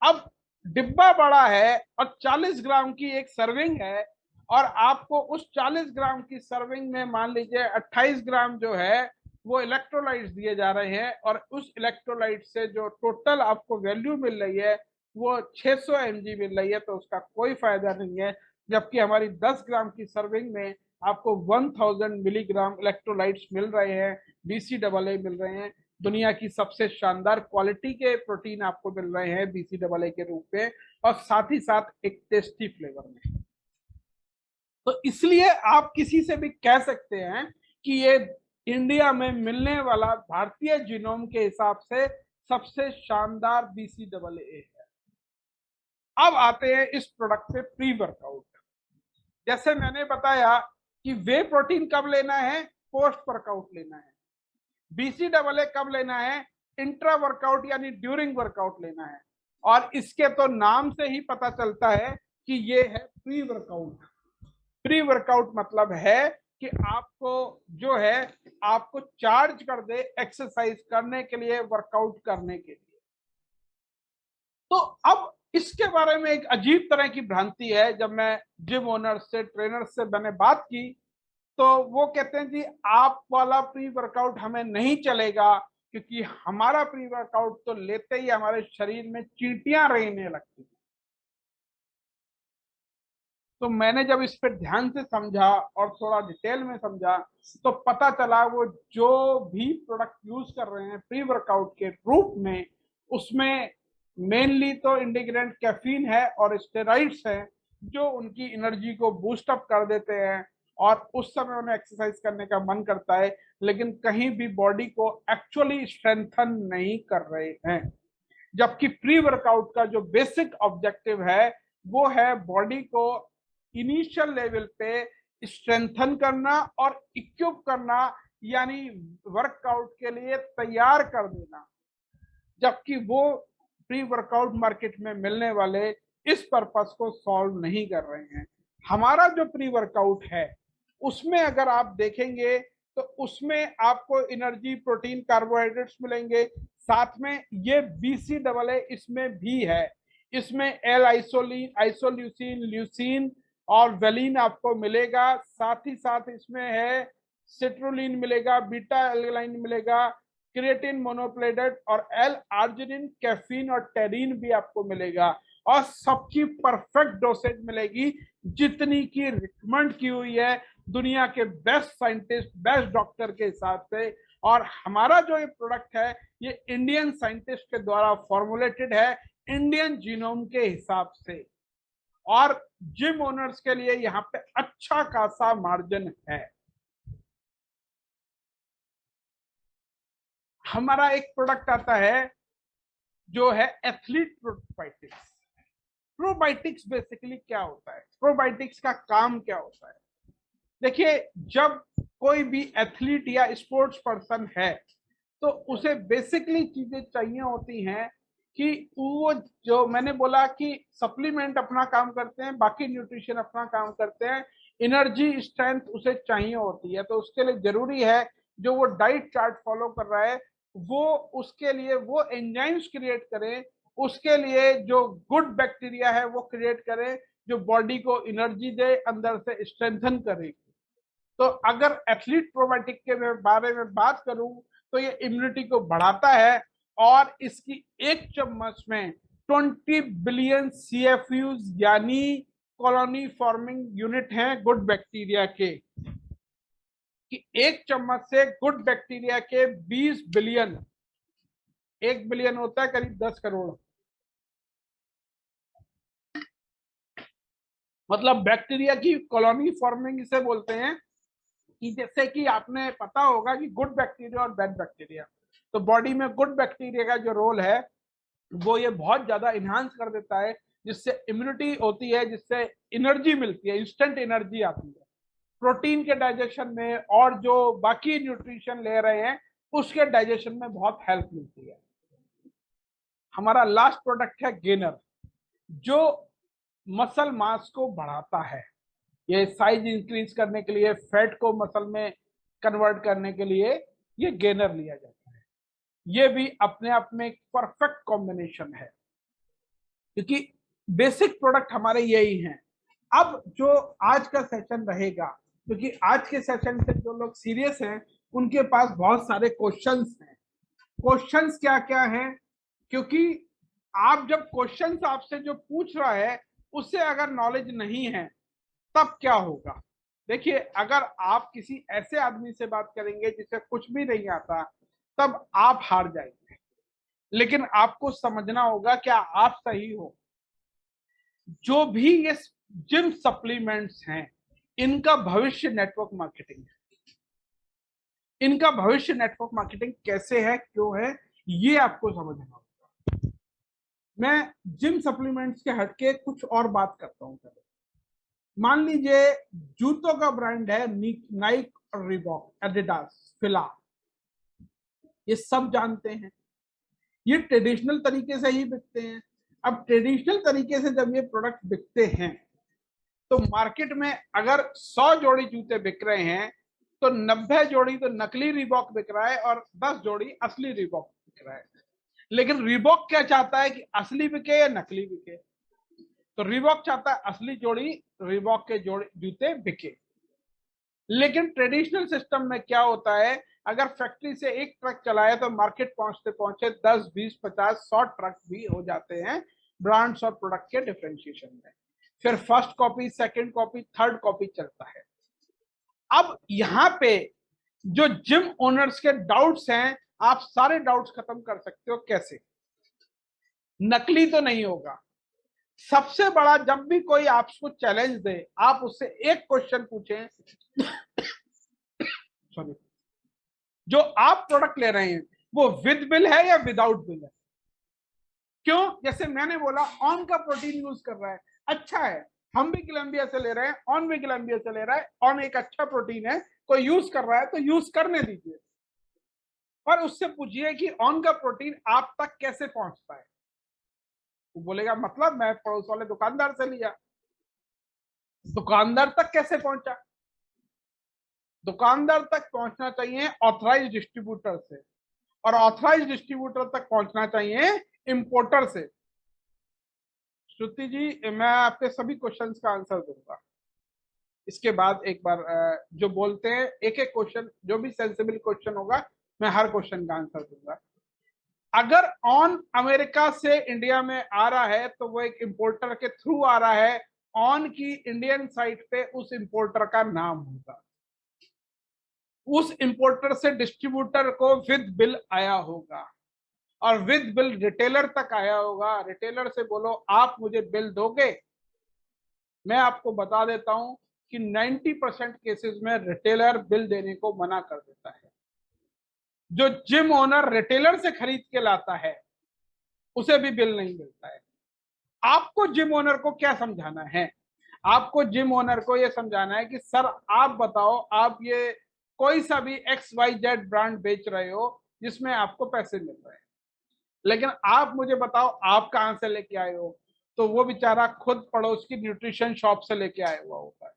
अब डिब्बा बड़ा है और 40 ग्राम की एक सर्विंग है, और आपको उस 40 ग्राम की सर्विंग में मान लीजिए 28 ग्राम जो है वो इलेक्ट्रोलाइट्स दिए जा रहे हैं, और उस इलेक्ट्रोलाइट से जो टोटल आपको वैल्यू मिल रही है वो 600 mg मिल रही है, तो उसका कोई फायदा नहीं है। जबकि हमारी 10 ग्राम की सर्विंग में आपको 1000 मिलीग्राम इलेक्ट्रोलाइट्स मिल रहे हैं, BCAA मिल रहे हैं, दुनिया की सबसे शानदार क्वालिटी के प्रोटीन आपको मिल रहे हैं BCAA के रूप में, और साथ ही साथ एक टेस्टी फ्लेवर में। तो इसलिए आप किसी से भी कह सकते हैं कि ये इंडिया में मिलने वाला भारतीय जीनोम के हिसाब से सबसे शानदार BCAA है। अब आते हैं इस प्रोडक्ट पे प्री वर्कआउट। जैसे मैंने बताया कि वे प्रोटीन कब लेना है, पोस्ट वर्कआउट लेना है। BCAA कब लेना है, इंट्रा वर्कआउट यानी ड्यूरिंग वर्कआउट लेना है। और इसके तो नाम से ही पता चलता है कि ये है प्री वर्कआउट। प्री वर्कआउट मतलब है कि आपको जो है आपको चार्ज कर दे एक्सरसाइज करने के लिए, वर्कआउट करने के लिए। तो अब इसके बारे में एक अजीब तरह की भ्रांति है। जब मैं जिम ओनर्स से, ट्रेनर्स से मैंने बात की तो वो कहते हैं जी आप वाला प्री वर्कआउट हमें नहीं चलेगा, क्योंकि हमारा प्री वर्कआउट तो लेते ही हमारे शरीर में चींटियां रहने लगती हैं। तो मैंने जब इस पर ध्यान से समझा और थोड़ा डिटेल में समझा तो पता चला वो जो भी प्रोडक्ट यूज कर रहे हैं प्री वर्कआउट के रूप में, उसमें मेनली तो इंटीग्रेंट कैफीन है और स्टेरॉइड्स हैं जो उनकी एनर्जी को बूस्ट अप कर देते हैं और उस समय उन्हें एक्सरसाइज करने का मन करता है, लेकिन कहीं भी बॉडी को एक्चुअली स्ट्रेंथन नहीं कर रहे हैं। जबकि प्री वर्कआउट का जो बेसिक ऑब्जेक्टिव है वो है बॉडी को इनिशियल लेवल पे स्ट्रेंथन करना और इक्विप करना, यानी वर्कआउट के लिए तैयार कर देना। जबकि वो प्री वर्कआउट मार्केट में मिलने वाले इस पर्पस को सॉल्व नहीं कर रहे हैं। हमारा जो प्री वर्कआउट है उसमें अगर आप देखेंगे तो उसमें आपको एनर्जी, प्रोटीन, कार्बोहाइड्रेट्स मिलेंगे, साथ में ये BCAA इसमें भी है। इसमें एल आइसोलिन, आइसोल्यूसिन, ल्यूसिन और वेलिन आपको मिलेगा। साथ ही साथ इसमें है सिट्रुलिन मिलेगा, बीटा एल्गलाइन मिलेगा, क्रिएटिन मोनोक्लोराइड और एल आर्जिनिन, कैफीन और टेरिन भी आपको मिलेगा। और सबकी परफेक्ट डोसेज मिलेगी जितनी की रिकमेंड की हुई है दुनिया के बेस्ट साइंटिस्ट, बेस्ट डॉक्टर के हिसाब से। और हमारा जो ये प्रोडक्ट है ये इंडियन साइंटिस्ट के द्वारा फॉर्मुलेटेड है इंडियन जीनोम के हिसाब से, और जिम ओनर्स के लिए यहाँ पे अच्छा खासा मार्जिन है। हमारा एक प्रोडक्ट आता है जो है एथलीट प्रोबायोटिक्स। प्रोबायोटिक्स बेसिकली क्या होता है, प्रोबायोटिक्स का काम क्या होता है? देखिए, जब कोई भी एथलीट या स्पोर्ट्स पर्सन है तो उसे बेसिकली चीजें चाहिए होती हैं कि वो, जो मैंने बोला कि सप्लीमेंट अपना काम करते हैं, बाकी न्यूट्रिशन अपना काम करते हैं, एनर्जी, स्ट्रेंथ उसे चाहिए होती है। तो उसके लिए जरूरी है जो वो डाइट चार्ट फॉलो कर रहा है वो उसके लिए वो एंजाइम्स क्रिएट करें, उसके लिए जो गुड बैक्टीरिया है वो क्रिएट करें जो बॉडी को एनर्जी दे, अंदर से स्ट्रेंथन करे। तो अगर एथलीट प्रोबायोटिक के बारे में बात करूं तो ये इम्यूनिटी को बढ़ाता है, और इसकी एक चम्मच में 20 बिलियन CFUs यानी कॉलोनी फॉर्मिंग यूनिट हैं गुड बैक्टीरिया के, कि एक चम्मच से गुड बैक्टीरिया के 20 बिलियन, 1 बिलियन होता है करीब 10 करोड़, मतलब बैक्टीरिया की कॉलोनी फॉर्मिंग इसे बोलते हैं। कि जैसे कि आपने पता होगा कि गुड बैक्टीरिया और बैड बैक्टीरिया, तो बॉडी में गुड बैक्टीरिया का जो रोल है वो ये बहुत ज्यादा इन्हांस कर देता है, जिससे इम्यूनिटी होती है, जिससे एनर्जी मिलती है, इंस्टेंट एनर्जी आती है प्रोटीन के डाइजेशन में, और जो बाकी न्यूट्रिशन ले रहे हैं उसके डाइजेशन में बहुत हेल्प मिलती है। हमारा लास्ट प्रोडक्ट है गेनर, जो मसल मास को बढ़ाता है। ये साइज इंक्रीज करने के लिए, फैट को मसल में कन्वर्ट करने के लिए ये गेनर लिया जाता है। ये भी अपने आप में एक परफेक्ट कॉम्बिनेशन है, क्योंकि बेसिक प्रोडक्ट हमारे यही हैं। अब जो आज का सेशन रहेगा, क्योंकि आज के सेशन से जो लोग सीरियस हैं उनके पास बहुत सारे क्वेश्चंस हैं। क्वेश्चंस क्या क्या हैं, क्योंकि आप जब क्वेश्चंस आपसे जो पूछ रहा है उससे अगर नॉलेज नहीं है तब क्या होगा। देखिए, अगर आप किसी ऐसे आदमी से बात करेंगे जिसे कुछ भी नहीं आता तब आप हार जाएंगे, लेकिन आपको समझना होगा क्या आप सही हो। जो भी ये जिम सप्लीमेंट्स हैं, इनका भविष्य नेटवर्क मार्केटिंग है। इनका भविष्य नेटवर्क मार्केटिंग कैसे है, क्यों है, ये आपको समझना होगा। मैं जिम सप्लीमेंट्स के हटके कुछ और बात करता हूं। मान लीजिए जूतों का ब्रांड है नाइक और रिबॉक, एडिडास, फिला, ये सब जानते हैं। ये ट्रेडिशनल तरीके से ही बिकते हैं। अब ट्रेडिशनल तरीके से जब ये प्रोडक्ट बिकते हैं तो मार्केट में अगर 100 जोड़ी जूते बिक रहे हैं तो 90 जोड़ी तो नकली रिबॉक बिक रहा है और 10 जोड़ी असली रिबॉक बिक रहा है। लेकिन रिबॉक क्या चाहता है कि असली बिके या नकली बिके। तो रिबॉक चाहता है असली जोड़ी, रिबॉक के जोड़ी जूते बिके। लेकिन ट्रेडिशनल सिस्टम में क्या होता है, अगर फैक्ट्री से एक ट्रक चलाए तो मार्केट पहुंचते पहुंचे 10, 20, 50, 100 ट्रक भी हो जाते हैं ब्रांड्स और प्रोडक्ट के डिफरेंशिएशन में। फिर first copy, second copy, third copy चलता है। अब यहां पे जो जिम ओनर्स के डाउट्स हैं, आप सारे डाउट्स खत्म कर सकते हो। कैसे? नकली तो नहीं होगा। सबसे बड़ा, जब भी कोई आपको चैलेंज दे, आप उससे एक क्वेश्चन पूछें, सॉरी, जो आप प्रोडक्ट ले रहे हैं वो विद बिल है या विदाउट बिल है। क्यों? जैसे मैंने बोला, ऑन का प्रोटीन यूज कर रहा है, अच्छा है, हम भी कोलंबिया से ले रहे हैं, ऑन भी कोलंबिया से ले रहा है, ऑन एक अच्छा प्रोटीन है, कोई यूज कर रहा है तो यूज करने दीजिए। और उससे पूछिए कि ऑन का प्रोटीन आप तक कैसे पहुंचता है। वो बोलेगा मतलब मैं पड़ोस वाले दुकानदार से लिया। दुकानदार तक कैसे पहुंचा? दुकानदार तक पहुंचना चाहिए ऑथराइज डिस्ट्रीब्यूटर से, और ऑथराइज डिस्ट्रीब्यूटर तक पहुंचना चाहिए इंपोर्टर से। श्रुति जी, मैं आपके सभी क्वेश्चंस का आंसर दूंगा। इसके बाद एक बार जो बोलते हैं एक एक क्वेश्चन, जो भी सेंसिबल क्वेश्चन होगा मैं हर क्वेश्चन का आंसर दूंगा। अगर ऑन अमेरिका से इंडिया में आ रहा है तो वो एक इंपोर्टर के थ्रू आ रहा है। ऑन की इंडियन साइट पे उस इंपोर्टर का नाम होगा। उस इंपोर्टर से डिस्ट्रीब्यूटर को विद बिल आया होगा और विद बिल रिटेलर तक आया होगा। रिटेलर से बोलो आप मुझे बिल दोगे। मैं आपको बता देता हूं कि 90% केसेस में रिटेलर बिल देने को मना कर देता है। जो जिम ओनर रिटेलर से खरीद के लाता है उसे भी बिल नहीं मिलता है। आपको जिम ओनर को क्या समझाना है? आपको जिम ओनर को यह समझाना है कि सर आप बताओ, आप ये कोई सा भी XYZ ब्रांड बेच रहे हो जिसमें आपको पैसे मिल रहे हैं, लेकिन आप मुझे बताओ आप कहां से लेके आए हो। तो वो बेचारा खुद पड़ोस की न्यूट्रिशन शॉप से लेके आया हुआ होता है।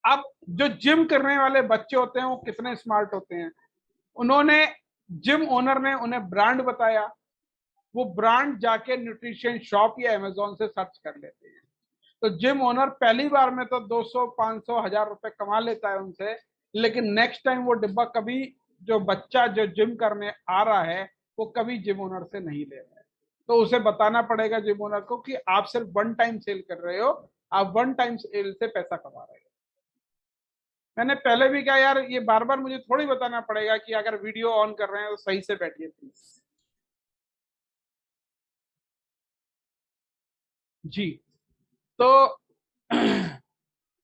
अब जो जिम करने वाले बच्चे होते हैं वो कितने स्मार्ट होते हैं, उन्होंने, जिम ओनर ने उन्हें ब्रांड बताया, वो ब्रांड जाके न्यूट्रिशन शॉप या अमेजोन से सर्च कर लेते हैं। तो जिम ओनर पहली बार में तो 200, 500, 1000 रुपए कमा लेता है उनसे, लेकिन नेक्स्ट टाइम वो डिब्बा कभी, जो बच्चा जो जिम करने आ रहा है वो कभी जिम ओनर से नहीं ले रहा है। तो उसे बताना पड़ेगा जिम ओनर को कि आप सिर्फ वन टाइम सेल कर रहे हो, आप वन टाइम सेल से पैसा कमा रहे हो। मैंने पहले भी कहा यार, ये बार बार मुझे थोड़ी बताना पड़ेगा कि अगर वीडियो ऑन कर रहे हैं तो सही से बैठिए प्लीज। जी, तो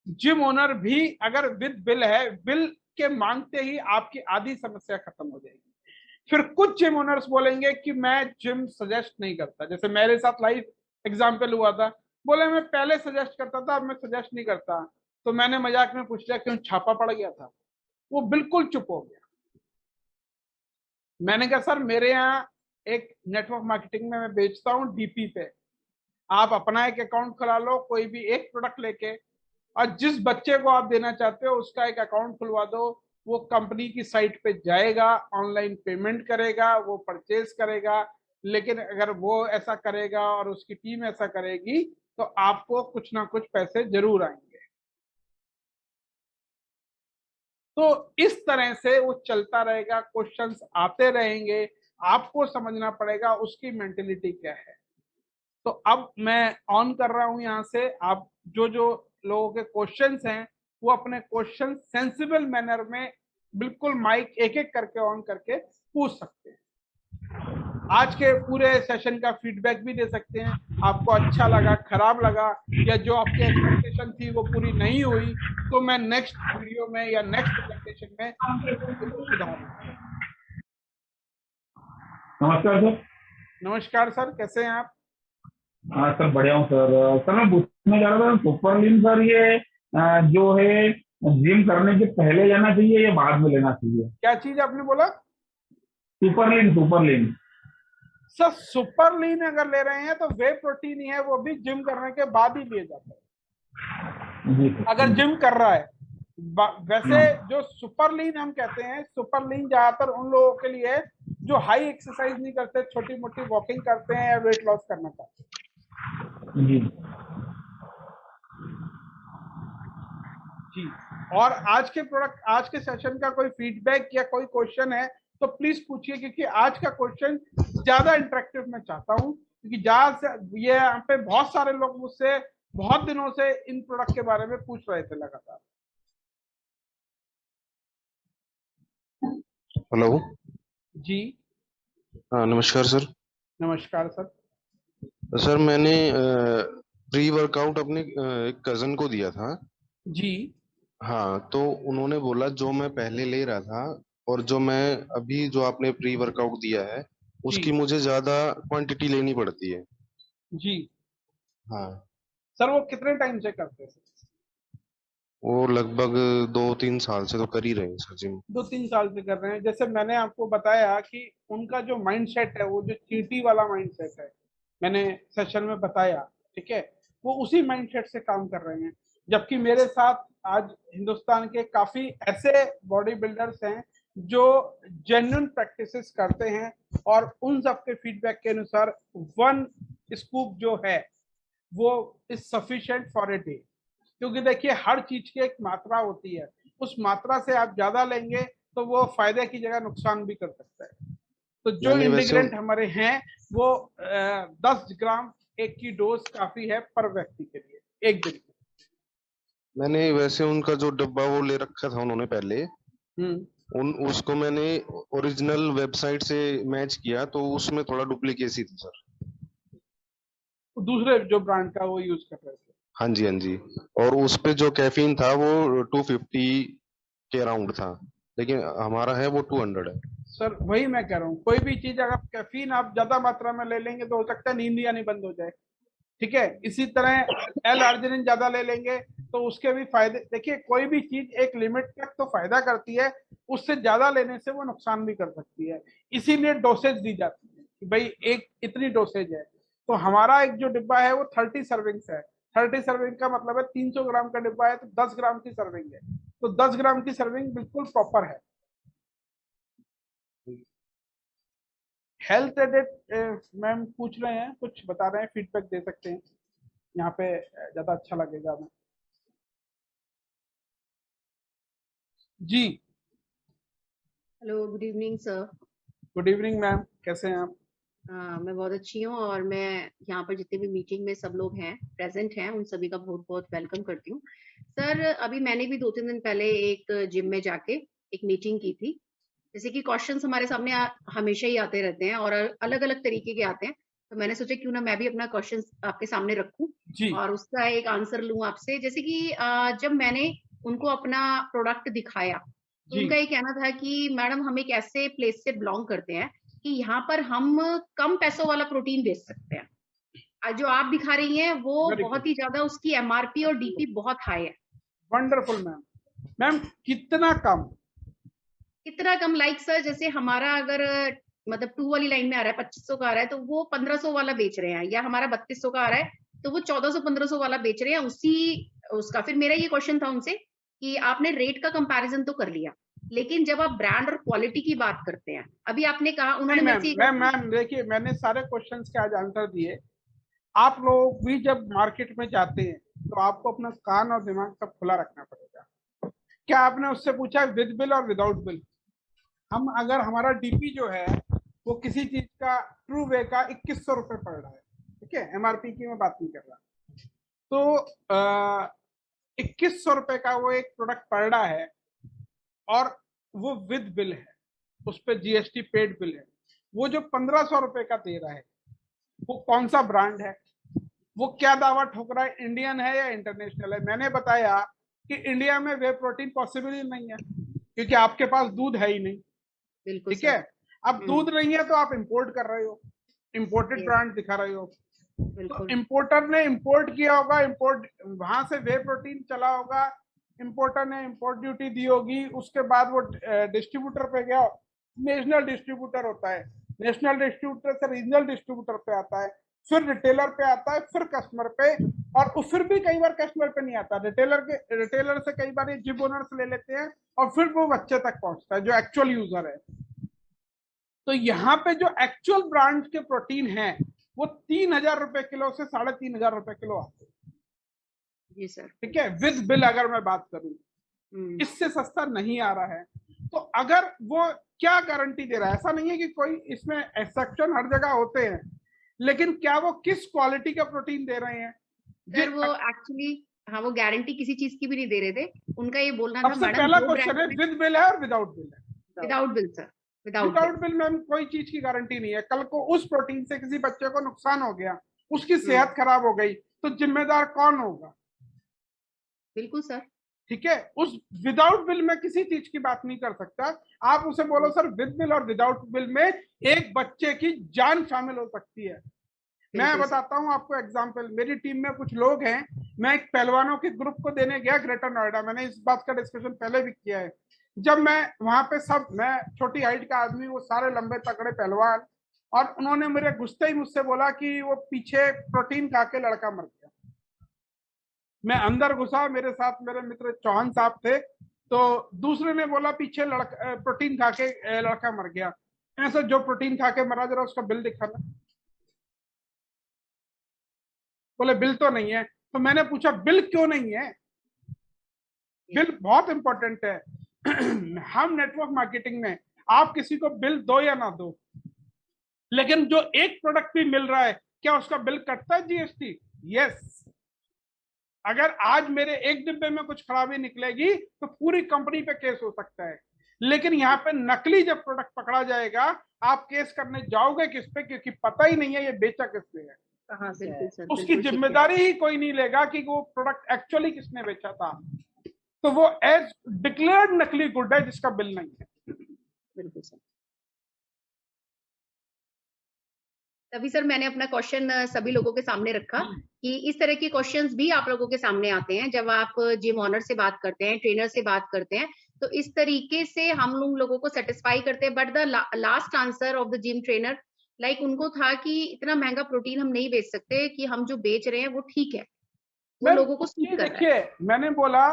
जिम ओनर भी अगर विद बिल है, बिल के मांगते ही आपकी आधी समस्या खत्म हो जाएगी। फिर कुछ जिम ओनर्स बोलेंगे कि मैं जिम सजेस्ट नहीं करता, जैसे मेरे साथ लाइव एग्जांपल हुआ था। बोले मैं पहले सजेस्ट करता था, अब मैं सजेस्ट नहीं करता। तो मैंने मजाक में पूछ लिया क्यों, छापा पड़ गया था? वो बिल्कुल चुप हो गया। मैंने कहा सर मेरे यहाँ एक नेटवर्क मार्केटिंग में मैं बेचता हूँ डीपी पे, आप अपना एक अकाउंट खुला लो कोई भी एक प्रोडक्ट लेके, और जिस बच्चे को आप देना चाहते हो उसका एक अकाउंट खुलवा दो। वो कंपनी की साइट पे जाएगा, ऑनलाइन पेमेंट करेगा, वो परचेज करेगा। लेकिन अगर वो ऐसा करेगा और उसकी टीम ऐसा करेगी तो आपको कुछ ना कुछ पैसे जरूर आएंगे। तो इस तरह से वो चलता रहेगा, क्वेश्चंस आते रहेंगे, आपको समझना पड़ेगा उसकी मेंटेलिटी क्या है। तो अब मैं ऑन कर रहा हूं यहां से, आप जो जो लोगों के क्वेश्चंस हैं वो अपने क्वेश्चन सेंसिबल मैनर में बिल्कुल माइक एक एक करके ऑन करके पूछ सकते हैं। आज के पूरे सेशन का फीडबैक भी दे सकते हैं, आपको अच्छा लगा, खराब लगा, या जो आपकी एक्सपेक्टेशन थी वो पूरी नहीं हुई, तो मैं नेक्स्ट वीडियो में या नेक्स्ट प्रेजेंटेशन में सुधारूंगा। नमस्कार सर। नमस्कार सर, कैसे हैं आप? हाँ सर, बढ़िया हूँ सर। सर मैं पूछने जा रहा था सुपर लीन सर, ये जो है जिम करने के पहले लेना चाहिए या बाद में लेना चाहिए? क्या चीज आपने बोला? सुपर लीन, सुपर लीन। सर सुपर लीन अगर ले रहे हैं तो वे प्रोटीन ही है, वो भी जिम करने के बाद ही लिए जाता है जी सर, अगर जी। जिम कर रहा है। वैसे हाँ। जो सुपर लीन हम कहते हैं, सुपर लीन ज्यादातर उन लोगों के लिए है जो हाई एक्सरसाइज नहीं करते, छोटी मोटी वॉकिंग करते हैं या वेट लॉस करना चाहते हैं। जी। जी। और आज के प्रोडक्ट, आज के सेशन का कोई फीडबैक या कोई क्वेश्चन है तो प्लीज पूछिए, क्योंकि आज का क्वेश्चन ज्यादा इंटरेक्टिव मैं चाहता हूं, क्योंकि ज्यादा से ये यहाँ पे बहुत सारे लोग मुझसे बहुत दिनों से इन प्रोडक्ट के बारे में पूछ रहे थे लगातार। हेलो। जी। हाँ, नमस्कार सर। नमस्कार सर। सर मैंने प्री वर्कआउट अपने एक कजन को दिया था। जी। हाँ, तो उन्होंने बोला जो मैं पहले ले रहा था और जो मैं अभी जो आपने प्री वर्कआउट दिया है जी। उसकी मुझे ज्यादा क्वांटिटी लेनी पड़ती है। जी। हाँ। सर वो कितने टाइम से करते हैं? वो लगभग 2-3 साल से तो कर ही रहे हैं सर जिम। 2-3 साल से कर रहे हैं। जैसे मैंने आपको बताया कि उनका जो माइंडसेट है वो जो चींटी वाला माइंडसेट है, मैंने सेशन में बताया, ठीक है, वो उसी माइंडसेट से काम कर रहे हैं। जबकि मेरे साथ आज हिंदुस्तान के काफी ऐसे बॉडी बिल्डर्स हैं जो जेन्युइन प्रैक्टिसेस करते हैं, और उन सब के फीडबैक के अनुसार 1 स्कूप जो है वो is sufficient for a day. क्योंकि देखिए हर चीज की एक मात्रा होती है, उस मात्रा से आप ज्यादा लेंगे तो वो फायदे की जगह नुकसान भी कर सकता है। तो जो मैंने वैसे इंटीग्रेंट हमारे हैं वो 10 ग्राम एक की डोज काफी है पर व्यक्ति के लिए एक दिन उनका जो डब्बा वो ले रखा था उन्होंने पहले, में। उन उसको मैंने ओरिजिनल वेबसाइट से मैच किया तो उसमें थोड़ा डुप्लीकेसी थी सर। दूसरे जो ब्रांड का वो यूज कर रहे थे। हाँ जी, हाँ जी। और उस पे जो कैफीन था वो 250 के अराउंड था, लेकिन हमारा है वो 200 है। सर वही मैं कह रहा हूँ, कोई भी चीज अगर कैफीन आप ज्यादा मात्रा में ले लेंगे तो हो सकता है नींद ही आनी बंद हो जाए, ठीक है। इसी तरह एल आर्जिनिन ज्यादा ले लेंगे तो उसके भी फायदे, देखिए कोई भी चीज एक लिमिट तक तो फायदा करती है, उससे ज्यादा लेने से वो नुकसान भी कर सकती है। इसीलिए डोसेज दी जाती है कि भाई एक इतनी डोसेज है। तो हमारा एक जो डिब्बा है वो 30 सर्विंग्स है। 30 सर्विंग का मतलब है 300 ग्राम का डिब्बा है तो 10 ग्राम की सर्विंग है। तो 10 ग्राम की सर्विंग बिल्कुल प्रॉपर है। हेल्थ एडेड मैम पूछ रहे हैं, कुछ बता रहे हैं, फीडबैक दे सकते हैं यहाँ पे, ज्यादा अच्छा लगेगा हमें। जी। Hello, good evening sir. Good evening ma'am, कैसे हैं आप? मैं बहुत अच्छी हूँ और मैं यहाँ पर जितने भी मीटिंग में सब लोग हैं प्रेजेंट हैं उन सभी का बहुत बहुत वेलकम करती हूँ। सर अभी मैंने भी 2-3 दिन पहले एक जिम में जाके एक मीटिंग की थी। जैसे कि क्वेश्चंस हमारे सामने हमेशा ही आते रहते हैं और अलग अलग तरीके के आते हैं, तो मैंने सोचा क्यों ना मैं भी अपना क्वेश्चन आपके सामने रखूं जी। और उसका एक आंसर लूं आपसे। जैसे कि जब मैंने उनको अपना प्रोडक्ट दिखाया तो जी। उनका ये कहना था कि मैडम हम एक ऐसे प्लेस से बिलोंग करते हैं कि यहाँ पर हम कम पैसों वाला प्रोटीन बेच सकते हैं। जो आप दिखा रही हैं वो वेरी गुड। बहुत ही ज्यादा उसकी एमआरपी और डीपी बहुत हाई है। Wonderful ma'am. मैम कितना कम? कितना कम? लाइक सर जैसे हमारा अगर मतलब 2 वाली लाइन में आ रहा है 2500 का आ रहा है तो वो 1500 वाला बेच रहे हैं, या हमारा 3200 का आ रहा है तो वो 1400-1500 वाला बेच रहे हैं उसी उसका। फिर मेरा ये क्वेश्चन था उनसे कि आपने रेट का कंपैरिजन तो कर लिया, लेकिन जब आप ब्रांड और क्वालिटी की बात करते हैं, अभी आपने कहा, नहीं उन्होंने मेरे मैम, से ये कहा कि मैम देखिए मैंने सारे क्वेश्चंस के आज आंसर दिए। आप लोग भी जब मार्केट में जाते हैं तो आपको अपना कान और दिमाग सब खुला रखना पड़ेगा। क्या आपने उससे पूछा विद बिल और विदाउट बिल? हम अगर हमारा डीपी जो है वो किसी चीज का ट्रू वे का 2100 रुपये पड़ रहा है, ठीक है, एमआरपी की मैं बात नहीं कर रहा, तो 2100 रुपये का वो एक प्रोडक्ट पड़ रहा है और वो विद बिल है, उस पर जीएसटी पेड बिल है। वो जो 1500 रुपये का दे रहा है वो कौन सा ब्रांड है, वो क्या दावा ठोक रहा है, इंडियन है या इंटरनेशनल है? मैंने बताया कि इंडिया में वे प्रोटीन पॉसिबल ही नहीं है क्योंकि आपके पास दूध है ही नहीं, बिल्कुल ठीक है। अब दूध नहीं है तो आप इंपोर्ट कर रहे हो, इंपोर्टेड ब्रांड दिखा रहे हो, तो बिल्कुल इंपोर्टर ने इंपोर्ट किया होगा, इंपोर्ट वहां से वे प्रोटीन चला होगा, इंपोर्टर ने इंपोर्ट ड्यूटी दी होगी, उसके बाद वो डिस्ट्रीब्यूटर पे गया, नेशनल डिस्ट्रीब्यूटर होता है, नेशनल डिस्ट्रीब्यूटर से रीजनल डिस्ट्रीब्यूटर पे आता है, फिर रिटेलर पे आता है, फिर कस्टमर पे, और फिर भी कई बार कस्टमर पे नहीं आता, रिटेलर से कई बार ये जिप ओनर्स ले लेते हैं और फिर वो बच्चे तक पहुंचता है जो एक्चुअल यूजर है। तो यहाँ पे जो एक्चुअल ब्रांड के प्रोटीन है वो 3000 रुपए किलो से 3500 रुपए किलो आते हैं, जी सर, ठीक है, विद बिल अगर मैं बात करूं, इससे सस्ता नहीं आ रहा है। तो अगर वो क्या गारंटी दे रहा है? ऐसा नहीं है कि कोई इसमें एक्सेप्शन हर जगह होते हैं, लेकिन क्या वो किस क्वालिटी का प्रोटीन दे रहे हैं? सर वो एक्चुअली हाँ वो गारंटी किसी चीज की भी नहीं दे रहे थे, उनका ये बोलना था सबसे मैडम पहला क्वेश्चन है विद बिल है और विदाउट बिल है? Without bill sir, without bill में कोई चीज की गारंटी नहीं है। कल को उस प्रोटीन से किसी बच्चे को नुकसान हो गया, उसकी सेहत खराब हो गई, तो जिम्मेदार कौन होगा? बिल्कुल सर, ठीक है, उस विदाउट बिल में किसी चीज की बात नहीं कर सकता। आप उसे बोलो सर विद बिल और विदाउट बिल में एक बच्चे की जान शामिल हो सकती है। मैं बताता हूं आपको एग्जांपल, मेरी टीम में कुछ लोग हैं, मैं एक पहलवानों के ग्रुप को देने गया ग्रेटर नोएडा, मैंने इस बात का डिस्कशन पहले भी किया है। जब मैं वहां पे सब, मैं छोटी हाइट का आदमी, वो सारे लंबे तगड़े पहलवान, और उन्होंने मेरे घुसते ही मुझसे बोला कि वो पीछे प्रोटीन खा के लड़का मर गया। मैं अंदर घुसा, मेरे साथ मेरे मित्र चौहान साहब थे, तो दूसरे ने बोला पीछे प्रोटीन खा के लड़का मर गया। ऐसा जो प्रोटीन खा के मरा, जरा उसका बिल दिखाना। बोले बिल तो नहीं है। तो मैंने पूछा बिल क्यों नहीं है? बिल बहुत इंपॉर्टेंट है। हम नेटवर्क मार्केटिंग में, आप किसी को बिल दो या ना दो, लेकिन जो एक प्रोडक्ट भी मिल रहा है, क्या उसका बिल कटता है जीएसटी? यस। अगर आज मेरे एक डिब्बे में कुछ खराबी निकलेगी तो पूरी कंपनी पे केस हो सकता है, लेकिन यहाँ पे नकली जब प्रोडक्ट पकड़ा जाएगा, आप केस करने जाओगे किस पे? क्योंकि पता ही नहीं है ये बेचा किसने है, कहाँ से है, उसकी जिम्मेदारी ही कोई नहीं लेगा कि वो प्रोडक्ट एक्चुअली किसने बेचा था। तो वो एज डिक्लेयर्ड नकली गुड है जिसका बिल नहीं है। बिल्कुल सर। तभी सर मैंने अपना क्वेश्चन सभी लोगों के सामने रखा कि इस तरह के क्वेश्चंस भी आप लोगों के सामने आते हैं जब आप जिम ओनर से बात करते हैं, ट्रेनर से बात करते हैं, तो इस तरीके से हम लोगों को सेटिस्फाई करते हैं। But the last answer of the gym trainer, like उनको था कि इतना महंगा प्रोटीन हम नहीं बेच सकते, कि हम जो बेच रहे हैं वो ठीक है, वो लोगों को सूट कर रहा है। देखिए, मैंने बोला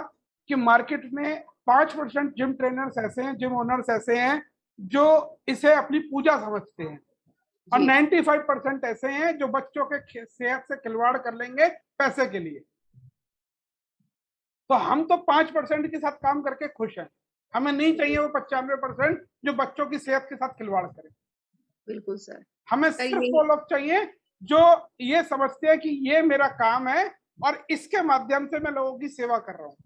कि मार्केट में 5% जिम ट्रेनर्स ऐसे हैं, जिम ओनर्स ऐसे हैं जो इसे अपनी पूजा समझते हैं, और 95% ऐसे हैं जो बच्चों के सेहत से खिलवाड़ कर लेंगे पैसे के लिए। तो हम तो 5% के साथ काम करके खुश हैं, हमें नहीं चाहिए वो 95% जो बच्चों की सेहत के साथ खिलवाड़ करें। बिल्कुल सर, हमें सिर्फ वो लोग चाहिए जो ये समझते हैं कि ये मेरा काम है और इसके माध्यम से मैं लोगों की सेवा कर रहा हूँ।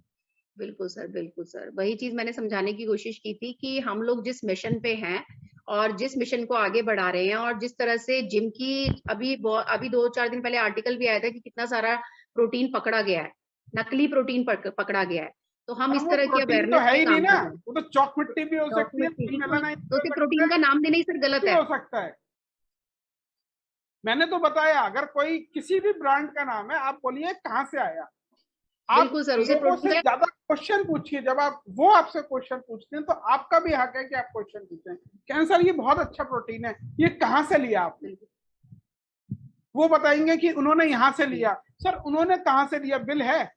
बिल्कुल सर, बिल्कुल सर, वही चीज मैंने समझाने की कोशिश की थी कि हम लोग जिस मिशन पे हैं और जिस मिशन को आगे बढ़ा रहे हैं, और जिस तरह से जिम की अभी 2-4 दिन पहले आर्टिकल भी आया था कि कितना सारा प्रोटीन पकड़ा गया है, नकली प्रोटीन पकड़ा गया है, तो हम इस तरह की अवेयरनेस तो है ही नहीं ना, वो तो चौक मिट्टी भी हो सकती है, तो प्रोटीन का नाम देना ही सर गलत है, हो सकता है। मैंने तो बताया, अगर कोई किसी भी ब्रांड का नाम है, आप बोलिए कहाँ से आया। आप बिल्कुल सर, उसे लोगों से ज्यादा क्वेश्चन पूछिए। जब आप वो आपसे क्वेश्चन पूछते हैं तो आपका भी हक है कि आप क्वेश्चन पूछें। क्या सर ये बहुत अच्छा प्रोटीन है, ये कहाँ से लिया आपने? वो बताएंगे कि उन्होंने यहाँ से लिया। सर उन्होंने कहाँ से लिया? बिल है।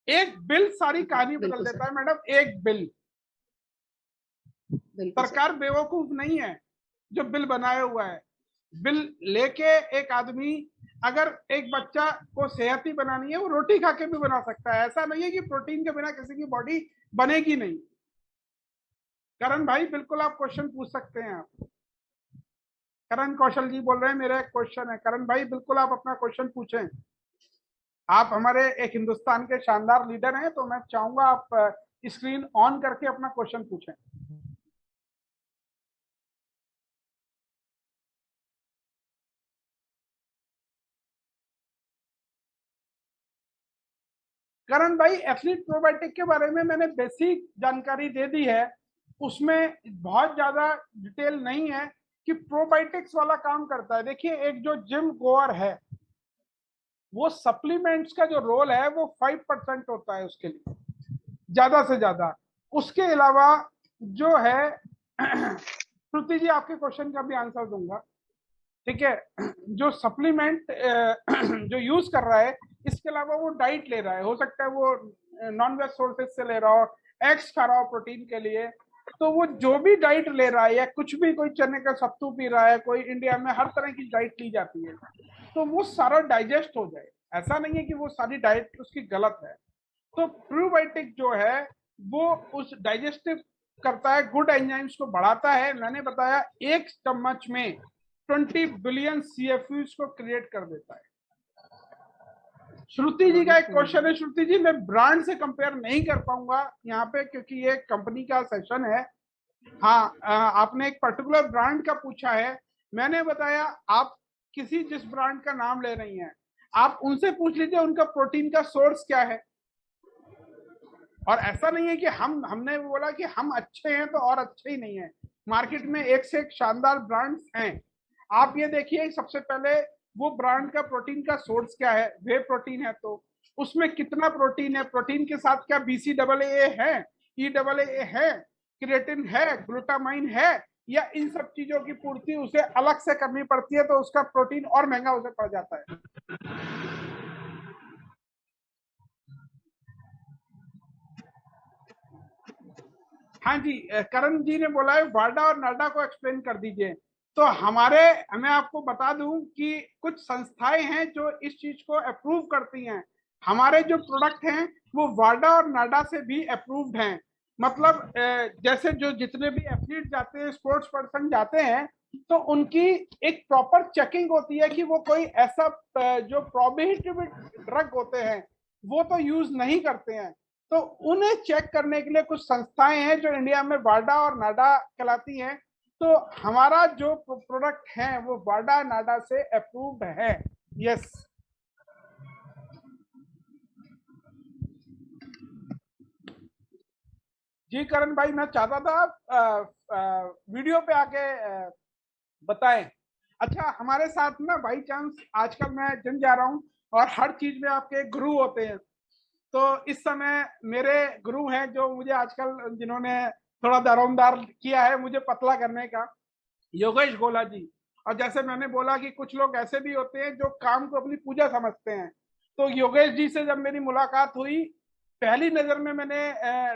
एक बिल सारी कहानी बदल देता है मैडम, एक बिल। सरकार बेवकूफ नहीं है जो बिल बनाया हुआ है। बिल लेके एक आदमी अगर एक बच्चा को सेहती बनानी है वो रोटी खा के भी बना सकता है, ऐसा नहीं है कि प्रोटीन के बिना किसी की बॉडी बनेगी नहीं। करण भाई बिल्कुल आप क्वेश्चन पूछ सकते हैं। आप करण कौशल जी बोल रहे हैं मेरा एक क्वेश्चन है। करण भाई बिल्कुल आप अपना क्वेश्चन पूछें। आप हमारे एक हिंदुस्तान के शानदार लीडर हैं, तो मैं चाहूंगा आप स्क्रीन ऑन करके अपना क्वेश्चन पूछें। करण भाई एथलीट प्रोबायोटिक के बारे में मैंने बेसिक जानकारी दे दी है, उसमें बहुत ज्यादा डिटेल नहीं है कि प्रोबायोटिक्स वाला काम करता है। देखिए एक जो जिम गोअर है वो सप्लीमेंट्स का जो रोल है वो 5% होता है उसके लिए, ज्यादा से ज्यादा। उसके अलावा जो है श्रुति जी आपके क्वेश्चन का भी आंसर दूंगा, ठीक है। जो सप्लीमेंट जो यूज कर रहा है, इसके अलावा वो डाइट ले रहा है, हो सकता है वो नॉन वेज सोर्सेज से ले रहा हो, एग्स खा रहा हो प्रोटीन के लिए, तो वो जो भी डाइट ले रहा है या कुछ भी, कोई चने का सत्तू पी रहा है, कोई इंडिया में हर तरह की डाइट ली जाती है, तो वो सारा डाइजेस्ट हो जाए। ऐसा नहीं है कि वो सारी डाइट उसकी गलत है। तो प्रोबायोटिक जो है वो उस डाइजेस्टिव करता है, गुड एंजाइम्स को बढ़ाता है। मैंने बताया एक चम्मच में 20 बिलियन सीएफयूज को क्रिएट कर देता है। श्रुति जी का एक क्वेश्चन है। श्रुति जी मैं ब्रांड से कंपेयर नहीं कर पाऊंगा यहाँ पे, क्योंकि ये कंपनी का सेशन है। हाँ, आपने एक पर्टिकुलर ब्रांड का पूछा है, मैंने बताया आप किसी जिस ब्रांड का नाम ले रही हैं आप उनसे पूछ लीजिए उनका प्रोटीन का सोर्स क्या है। और ऐसा नहीं है कि हमने बोला कि हम अच्छे हैं तो और अच्छे ही नहीं है। मार्केट में एक से एक शानदार ब्रांड्स हैं। आप ये देखिए सबसे पहले वो ब्रांड का प्रोटीन का सोर्स क्या है। वे प्रोटीन है तो उसमें कितना प्रोटीन है, प्रोटीन के साथ क्या BCAA है, EAA है, क्रिएटिन है, ग्लूटामाइन है, या इन सब चीजों की पूर्ति उसे अलग से करनी पड़ती है, तो उसका प्रोटीन और महंगा उसे पड़ जाता है। हाँ जी, करण जी ने बोला है वाडा और नाडा को एक्सप्लेन कर दीजिए। तो मैं आपको बता दूं कि कुछ संस्थाएं हैं जो इस चीज को अप्रूव करती हैं। हमारे जो प्रोडक्ट हैं वो वाडा और नाडा से भी अप्रूव्ड हैं। मतलब जैसे जो जितने भी एथलीट जाते हैं, स्पोर्ट्स पर्सन जाते हैं, तो उनकी एक प्रॉपर चेकिंग होती है कि वो कोई ऐसा जो प्रोहिबिटेड ड्रग होते हैं वो तो यूज नहीं करते हैं। तो उन्हें चेक करने के लिए कुछ संस्थाएं हैं जो इंडिया में वाडा और नाडा कहलाती हैं। तो हमारा जो प्रोडक्ट है वो वाडा नाडा से अप्रूव्ड है। यस जी करण भाई, मैं चाहता था आप वीडियो पे आके बताएं। अच्छा, हमारे साथ ना बाई चांस आजकल मैं जिम जा रहा हूँ और हर चीज में आपके गुरु होते हैं। तो इस समय मेरे गुरु हैं जो मुझे आजकल जिन्होंने थोड़ा दारोमदार किया है मुझे पतला करने का, योगेश गोला जी। और जैसे मैंने बोला कि कुछ लोग ऐसे भी होते हैं जो काम को अपनी पूजा समझते हैं, तो योगेश जी से जब मेरी मुलाकात हुई, पहली नजर में मैंने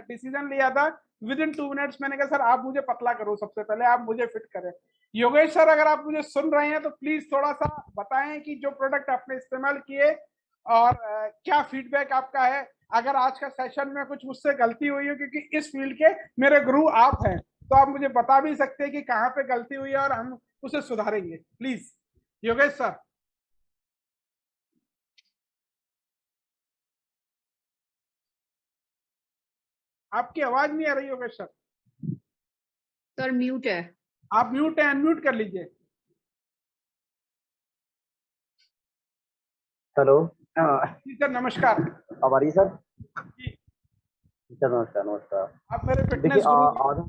डिसीजन लिया था। विद इन 2 मिनट्स मैंने कहा सर आप मुझे पतला करो, सबसे पहले आप मुझे फिट करें। योगेश सर अगर आप मुझे सुन रहे हैं तो प्लीज थोड़ा सा बताएं कि जो प्रोडक्ट आपने इस्तेमाल किए और क्या फीडबैक आपका है। अगर आज का सेशन में कुछ मुझसे गलती हुई है, क्योंकि इस फील्ड के मेरे गुरु आप हैं, तो आप मुझे बता भी सकते हैं कि कहाँ पे गलती हुई है और हम उसे सुधारेंगे। Please Yogesh sir. आपकी आवाज नहीं आ रही योगेश सर। सर म्यूट है। आप म्यूट है, अनम्यूट कर लीजिए। हेलो जी सर नमस्कार। हमारी सर जी सर नमस्कार नमस्कार। आप मेरे देखिए फिटनेस गुरु हैं। आधा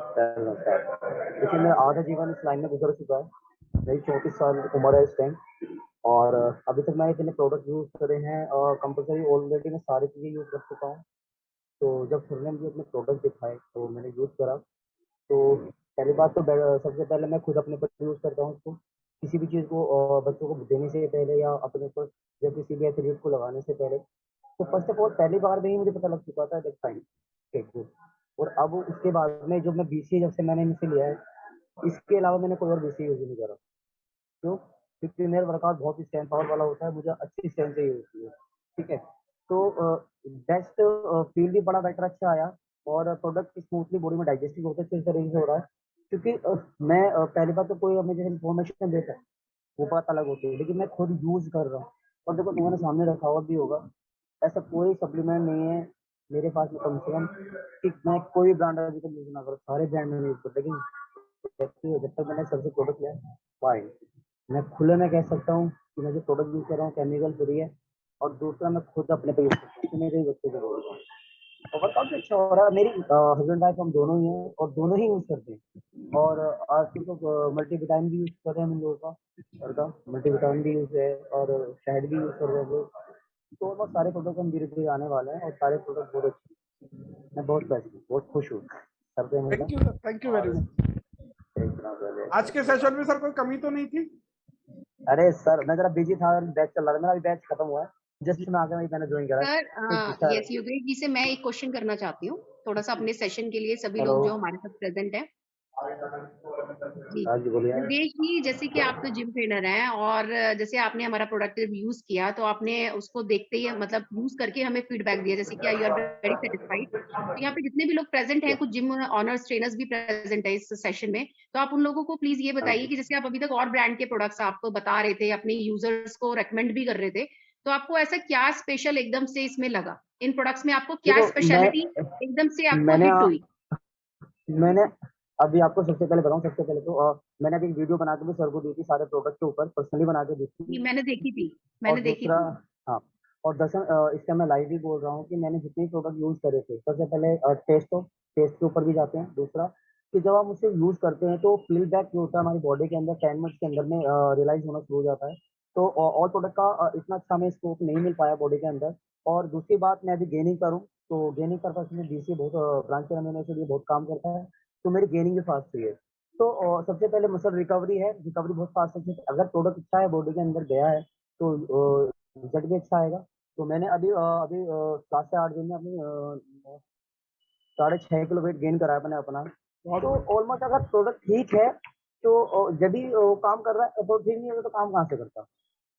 सर नमस्कार। देखिए मैं आधा जीवन इस लाइन में गुजर चुका है। मेरी 34 साल उम्र है इस टाइम, और अभी तक मैंने इतने प्रोडक्ट यूज करे हैं और कंपलसरी ऑलरेडी मैं सारी चीज़ें यूज कर चुका हूँ। तो जब सर ने मुझे अपने प्रोडक्ट दिखाए तो मैंने यूज करा। तो पहली बात तो सबसे पहले मैं खुद अपने पर यूज करता हूँ उसको। किसी भी चीज़ को बच्चों को देने से पहले या अपने ऊपर या किसी भी एथलीट को लगाने से पहले, तो फर्स्ट ऑफ ऑल पहली बार में ही मुझे पता लग चुका था दैट फाइन ठीक गुड। और अब उसके बाद में जो मैं BCA जब से मैंने इनसे लिया है, इसके अलावा मैंने कोई और BCA यूज नहीं करा। क्यों? क्योंकि मेरा वर्कआउट बहुत ही स्ट्रेंथ पावर वाला होता है, मुझे अच्छी स्ट्रेंथ चाहिए होती है, ठीक है। तो बेस्ट फील भी बड़ा बेटर अच्छा आया और प्रोडक्ट स्मूथली बॉडी में डाइजेस्टिव होता है, अच्छे तरीके से हो रहा है। क्योंकि मैं पहली बात तो कोई हमें जैसे इन्फॉर्मेशन देता है वो बात अलग होती है, लेकिन मैं खुद यूज कर रहा हूँ और देखो तुम्हारे सामने रखा हुआ भी होगा, ऐसा कोई सप्लीमेंट नहीं है मेरे पास में कम से कम कि मैं कोई ब्रांड अभी तक यूज ना करूँ, सारे ब्रांड मैंने यूज कर, लेकिन जब तक मैंने सबसे प्रोडक्ट लिया फाइन, मैं खुले में कह सकता हूँ कि मैं जो प्रोडक्ट यूज कर रहा हूँ केमिकल फ्री है और दूसरा मैं खुद अपने पे यूज करता हूँ, मेरे बच्चे को बोल रहा हूँ और वर्कआउट भी अच्छा हो रहा है। मेरी हस्बैंड वाइफ हम दोनों ही हैं और दोनों ही यूज करते हैं और आजकल तो मल्टीविटामिन भी यूज कर रहे हैं हम लोगों का मल्टीविटामिन भी यूज है और शहद भी यूज कर रहे हैं हम लोग, तो बहुत सारे प्रोडक्ट हम धीरे धीरे आने वाले हैं और सारे प्रोडक्ट बहुत अच्छे हैं। मैं बहुत बेस्ट हूँ, बहुत खुश हूँ सर पे मिला। Thank you sir, thank you very much. आज के सेशन में सर कोई कमी तो नहीं थी? अरे सर मैं जरा बिजी था, बैच चल रहा था मेरा, अभी बैच खत्म हुआ है, जस्ट मैं आके मैंने ज्वाइन करा। सर यस योगेश जी से मैं एक क्वेश्चन करना चाहती हूँ थोड़ा सा अपने सेशन के लिए, सभी हेलो लोग जो हमारे साथ प्रेजेंट है। जी हाँ जी बोलिए। योगेश जी, जैसे कि आप तो जिम ट्रेनर हैं और जैसे आपने हमारा प्रोडक्ट यूज किया तो आपने उसको देखते ही मतलब यूज करके हमें फीडबैक दिया, जैसे कि यू आर वेरी सेटिस्फाइड। तो यहाँ पे जितने भी लोग प्रेजेंट हैं, कुछ जिम ऑनर्स ट्रेनर्स भी प्रेजेंट है इस सेशन में, तो आप उन लोगों को प्लीज ये हाँ बताइए जी कि जैसे आप अभी तक और ब्रांड के प्रोडक्ट्स आपको बता रहे थे, अपने यूजर्स को रेकमेंड भी कर रहे थे, तो आपको ऐसा क्या स्पेशल एकदम से इसमें लगा, इन प्रोडक्ट्स में आपको क्या देखो स्पेशलिटी एकदम से आपको मैंने हिट हुई? मैंने अभी आपको सबसे पहले बताऊं, सबसे पहले तो मैंने अभी एक वीडियो बना के भी सर को दी थी, सारे प्रोडक्ट के ऊपर पर्सनली बना के दी ये थी। मैंने देखी थी, और मैंने देखी दूसरा थी। हाँ, और दर्शन इसका मैं लाइव भी बोल रहा हूँ कि मैंने जितने प्रोडक्ट यूज करे थे, सबसे पहले टेस्ट के ऊपर भी जाते हैं। दूसरा कि जब हम उसे यूज करते हैं तो फीडबैक जो होता है हमारी बॉडी के अंदर 10 मिनट्स के अंदर में रियलाइज होना शुरू हो जाता है। तो और प्रोडक्ट का इतना अच्छा हमें स्कोप नहीं मिल पाया बॉडी के अंदर। और दूसरी बात, मैं अभी गेनिंग करूँ तो गेनिंग पर्पज में डीसी बहुत ब्रांच अमीनो के लिए बहुत काम करता है, तो मेरी गेनिंग भी फास्ट हुई है। तो सबसे पहले मसल रिकवरी है, रिकवरी बहुत फास्ट है। अगर प्रोडक्ट अच्छा है बॉडी के अंदर गया है तो रिजल्ट भी अच्छा आएगा। तो मैंने अभी 7 से 8 दिन में अपनी 6.5 किलो वेट गेन करा है मैंने अपना। बहुत तो बढ़िया। ऑलमोस्ट अगर प्रोडक्ट ठीक है तो जब भी काम कर रहा है तो ठीक नहीं होगा तो काम कहाँ से करता,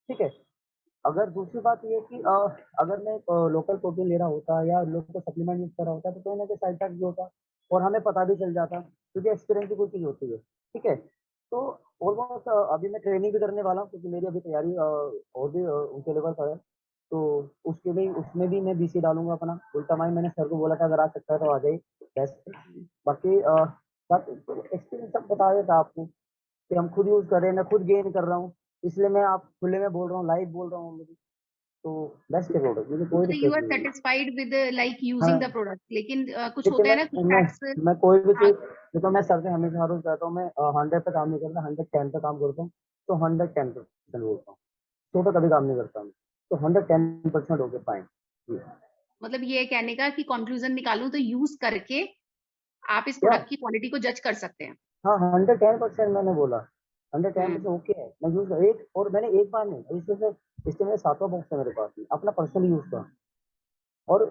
ठीक है। अगर दूसरी बात ये है कि अगर मैं लोकल प्रोटीन ले रहा होता या लोकल सप्लीमेंट यूज कर रहा होता तो कोई ना कोई साइड इफेक्ट भी होता और हमें पता भी चल जाता, क्योंकि एक्सपीरियंस की कोई चीज होती है, ठीक है। तो ऑलमोस्ट अभी मैं ट्रेनिंग भी करने वाला हूँ क्योंकि मेरी अभी तैयारी और भी ऊंचे लेवल पर है। तो उसमें भी मैं बीसी डालूंगा अपना उल्टा माई, मैंने सर को बोला था अगर आ सकता है तो आ जाइए बेस्ट। बाकी एक्सपीरियंस सब बता देता आपको कि हम खुद यूज कर रहे हैं, मैं खुद गेन कर रहा हूँ, इसलिए मैं आप खुले में बोल रहा हूँ, लाइव बोल रहा हूँ मुझे। तो बेस्ट है प्रोडक्ट, मुझे कोई तो यू दिक्कत आर नहीं है। Satisfied with like using the हाँ, प्रोडक्ट, लेकिन कुछ देखिए होता है ना कुछ फैक्ट्स। मैं कोई भी चीज, देखो मैं सर से हमेशा हर रोज कहता हूँ मैं 100 पे काम नहीं करता, 110 पे काम करता हूँ। तो 110% बोलता हूँ, 100 पे कभी काम नहीं करता मैं। तो 110% हो गए फाइन। मतलब ये कहने का कि कंक्लूजन निकालूं तो यूज करके आप इस या प्रोडक्ट की क्वालिटी को जज कर सकते हैं। हाँ 110% मैंने बोला, 110% हम्म। ओके है। मैं यूज एक और मैंने एक बार नहीं, इससे मेरे 7वां बॉक्स है मेरे पास में अपना पर्सनल यूज का। और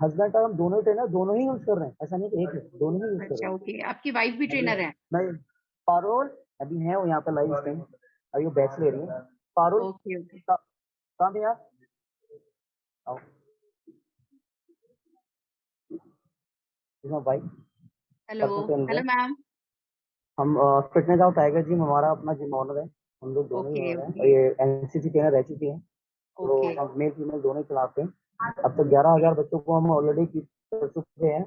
हस्बैंड का हम दोनों ही ट्रेनर दोनों ही यूज कर रहे हैं, ऐसा नहीं कि एक है, दोनों ही यूज कर अच्छा रहे ओके, आपकी वाइफ भी हैं। ट्रेनर है? मैं पारुल अभी है वो यहाँ पे लाइव स्ट्रीम, अभी वो बैच ले रही है। Parul okay okay. कहाँ भी आप आओ, भाई हेलो। पर्सनल ट्रेनर हेलो है। मैम। हम फिटनेस और टाइगर जिम हमारा अपना जिम ऑनर है, हम लोग दोनों ही ओके ऑनर हैं और ओके ये एनसीसी ट्रेनर रह चुकी हैं। तो ओके हम मेल फीमेल दोनों ही चलाते हैं। अब तक 11,000 बच्चों को हम ऑलरेडी कर चुके हैं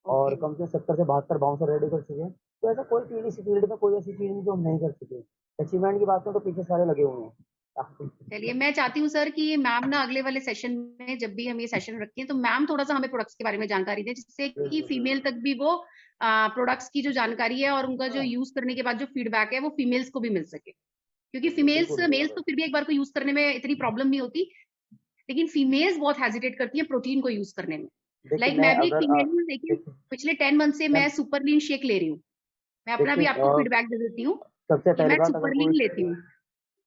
और ओके। कम से 70 से 72 बाउंसर रेडी कर चुके हैं। तो ऐसा कोई फील्ड, इसी फील्ड में कोई ऐसी चीज नहीं जो हम नहीं कर चुके। अचीवमेंट की बात करें तो पीछे सारे लगे हुए हैं। चलिए मैं चाहती हूँ सर कि मैम ना अगले वाले सेशन में जब भी हम ये सेशन रखें तो मैम थोड़ा सा हमें प्रोडक्ट्स के बारे में जानकारी दें, जिससे कि फीमेल तक भी वो प्रोडक्ट्स की जो जानकारी है और उनका जो यूज करने के बाद जो फीडबैक है वो फीमेल्स को भी मिल सके, क्योंकि फीमेल्स बिल्कुल मेल्स तो फिर भी एक बार को यूज करने में इतनी प्रॉब्लम नहीं होती, लेकिन फीमेल्स बहुत हेजिटेट करती है प्रोटीन को यूज करने में। देखिए लाइक मैं मैं भी एक अगर फीमेल हूँ, लेकिन देखिए पिछले 10 मंथ से मैं मैं सुपरलीन शेक ले रही हूँ। मैं अपना भी देखिए आपको फीडबैक दे देती हूँ सबसे कि पहली मैं बात, अगर कोई, सुपरलीन लेती हूँ।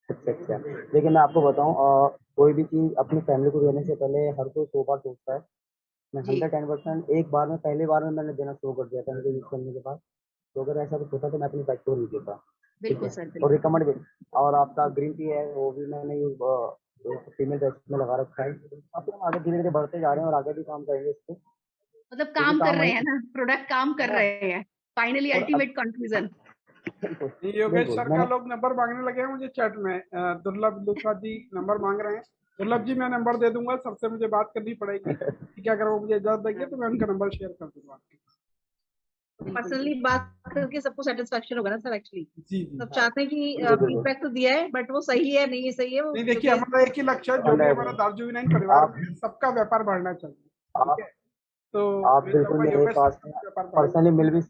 अच्छा देखिए मैं आपको बताऊं, कोई भी चीज अपनी फैमिली को देने से पहले हर कोई 100 बार सोचता है। मैं जी 110% एक बार में, पहली बार में मैंने देना शुरू कर दिया था इनको यूज करने के बाद। तो अगर ऐसा कुछ होता तो मैं अपनी बाइक को नहीं देता। बिल्कुल सर, और बिल्कुल। रिकमेंड भी। और आपका ग्रीन टी है वो भी मैंने यूज फीमेल बेस्ट में लगा रखा है। अब फिर हम आगे धीरे धीरे बढ़ते जा रहे हैं और आगे भी काम करेंगे इस पे, मतलब क्योंकि काम कर काम रहे वही हैं ना, प्रोडक्ट काम कर हाँ, रहे हैं। फाइनली और अल्टीमेट कंक्लूजन। बिल्कुल ये योगेश बिल्कुल सर का मैंने लोग नंबर मांगने लगे हैं मुझे चैट में। दुर्लभ लुथरा जी नंबर मांग रहे हैं। दुर्लभ जी मैं नंबर दे दूंगा, सबसे मुझे बात करनी पड़ेगी ठीक है, अगर वो मुझे इजाजत देंगे तो मैं उनका नंबर शेयर कर दूंगा आपके साथ। पर्सनली बात करके सबको सेटिस्फेक्शन होगा ना सर। एक्चुअली जी जी। सब चाहते हैं कि बिल्कुल बिल्कुल फीडबैक तो दिया है, बट वो सही है नहीं सही है वो, नहीं देखिए, क्योंकि हमारा एक ही लक्ष्य है, जो भी हमारा 100%। दार्जिलिंग परिवार आप में है, सबका व्यापार बढ़ना चाहिए। ठीक आप है, तो आप मैं बिल्कुल चाहूंगा मेरे योगेश सर पास का भी व्यापार बढ़े। पर्सनली मिल भी।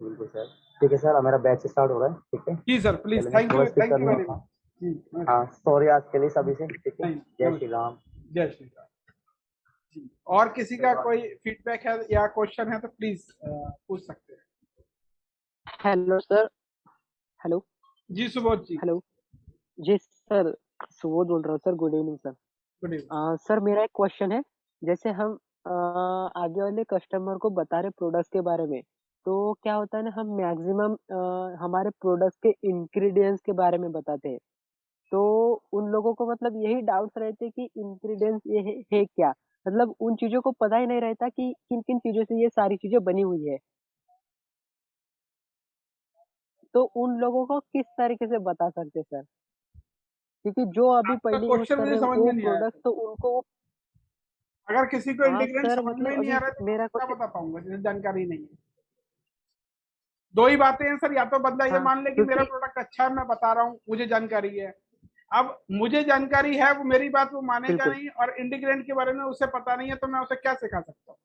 बिल्कुल सर। ठीक है सर, मेरा बैच स्टार्ट हो रहा है। ठीक है, जी सर प्लीज, चलिए मैं थोड़ा स्किप थैंक कर यू वेरी लूँगा। मच। जी नमस्कार। हाँ सॉरी आज के लिए सभी से। ठीक है, नहीं जय श्री नमस्कार। राम। जय श्री राम जी। और किसी का कोई फीडबैक है या क्वेश्चन है तो प्लीज पूछ सकते हैं। Hello sir. हेलो। जी सुबोध जी। हेलो। जी सर, सुबोध बोल रहा हूँ sir. Good evening sir. Good evening. Sir मेरा एक क्वेश्चन है। जैसे हम आगे वाले कस्टमर को बता रहे प्रोडक्ट्स के बारे में, तो क्या होता है ना, हम मैक्सिमम हमारे प्रोडक्ट्स के इंग्रेडिएंट्स के बारे में बताते हैं। तो उन लोगों को मतलब यही डाउट्स रहते हैं कि इंग्रेडिएंट्स ये है क्या, मतलब उन चीजों को पता ही नहीं रहता कि किन किन चीजों से ये सारी चीजें बनी हुई है। तो उन लोगों को किस तरीके से बता सकते हैं सर, क्योंकि जो अभी आपका पहले यूज क्वेश्चन कर मुझे रहे हैं समझ वो में नहीं आया। प्रोडक्ट, तो उनको वो। अगर किसी को हाँ इंटीग्रेंट सर, समझ में मतलब ही नहीं आ अभी रहा है तो मैं मेरा उसको क्या क्वेश्चन। बता पाऊंगा जिसे जानकारी नहीं है। दो ही बातें हैं सर, या तो बंदा ये हाँ मान ले कि मेरा क्योंकि प्रोडक्ट अच्छा है, मैं बता रहा हूँ, मुझे जानकारी है। अब मुझे जानकारी है, वो मेरी बात वो मानेगा बिल्कुल। नहीं, और इंटीग्रेंट के बारे में उसे पता नहीं है, तो मैं उसे क्या सिखा सकता हूँ,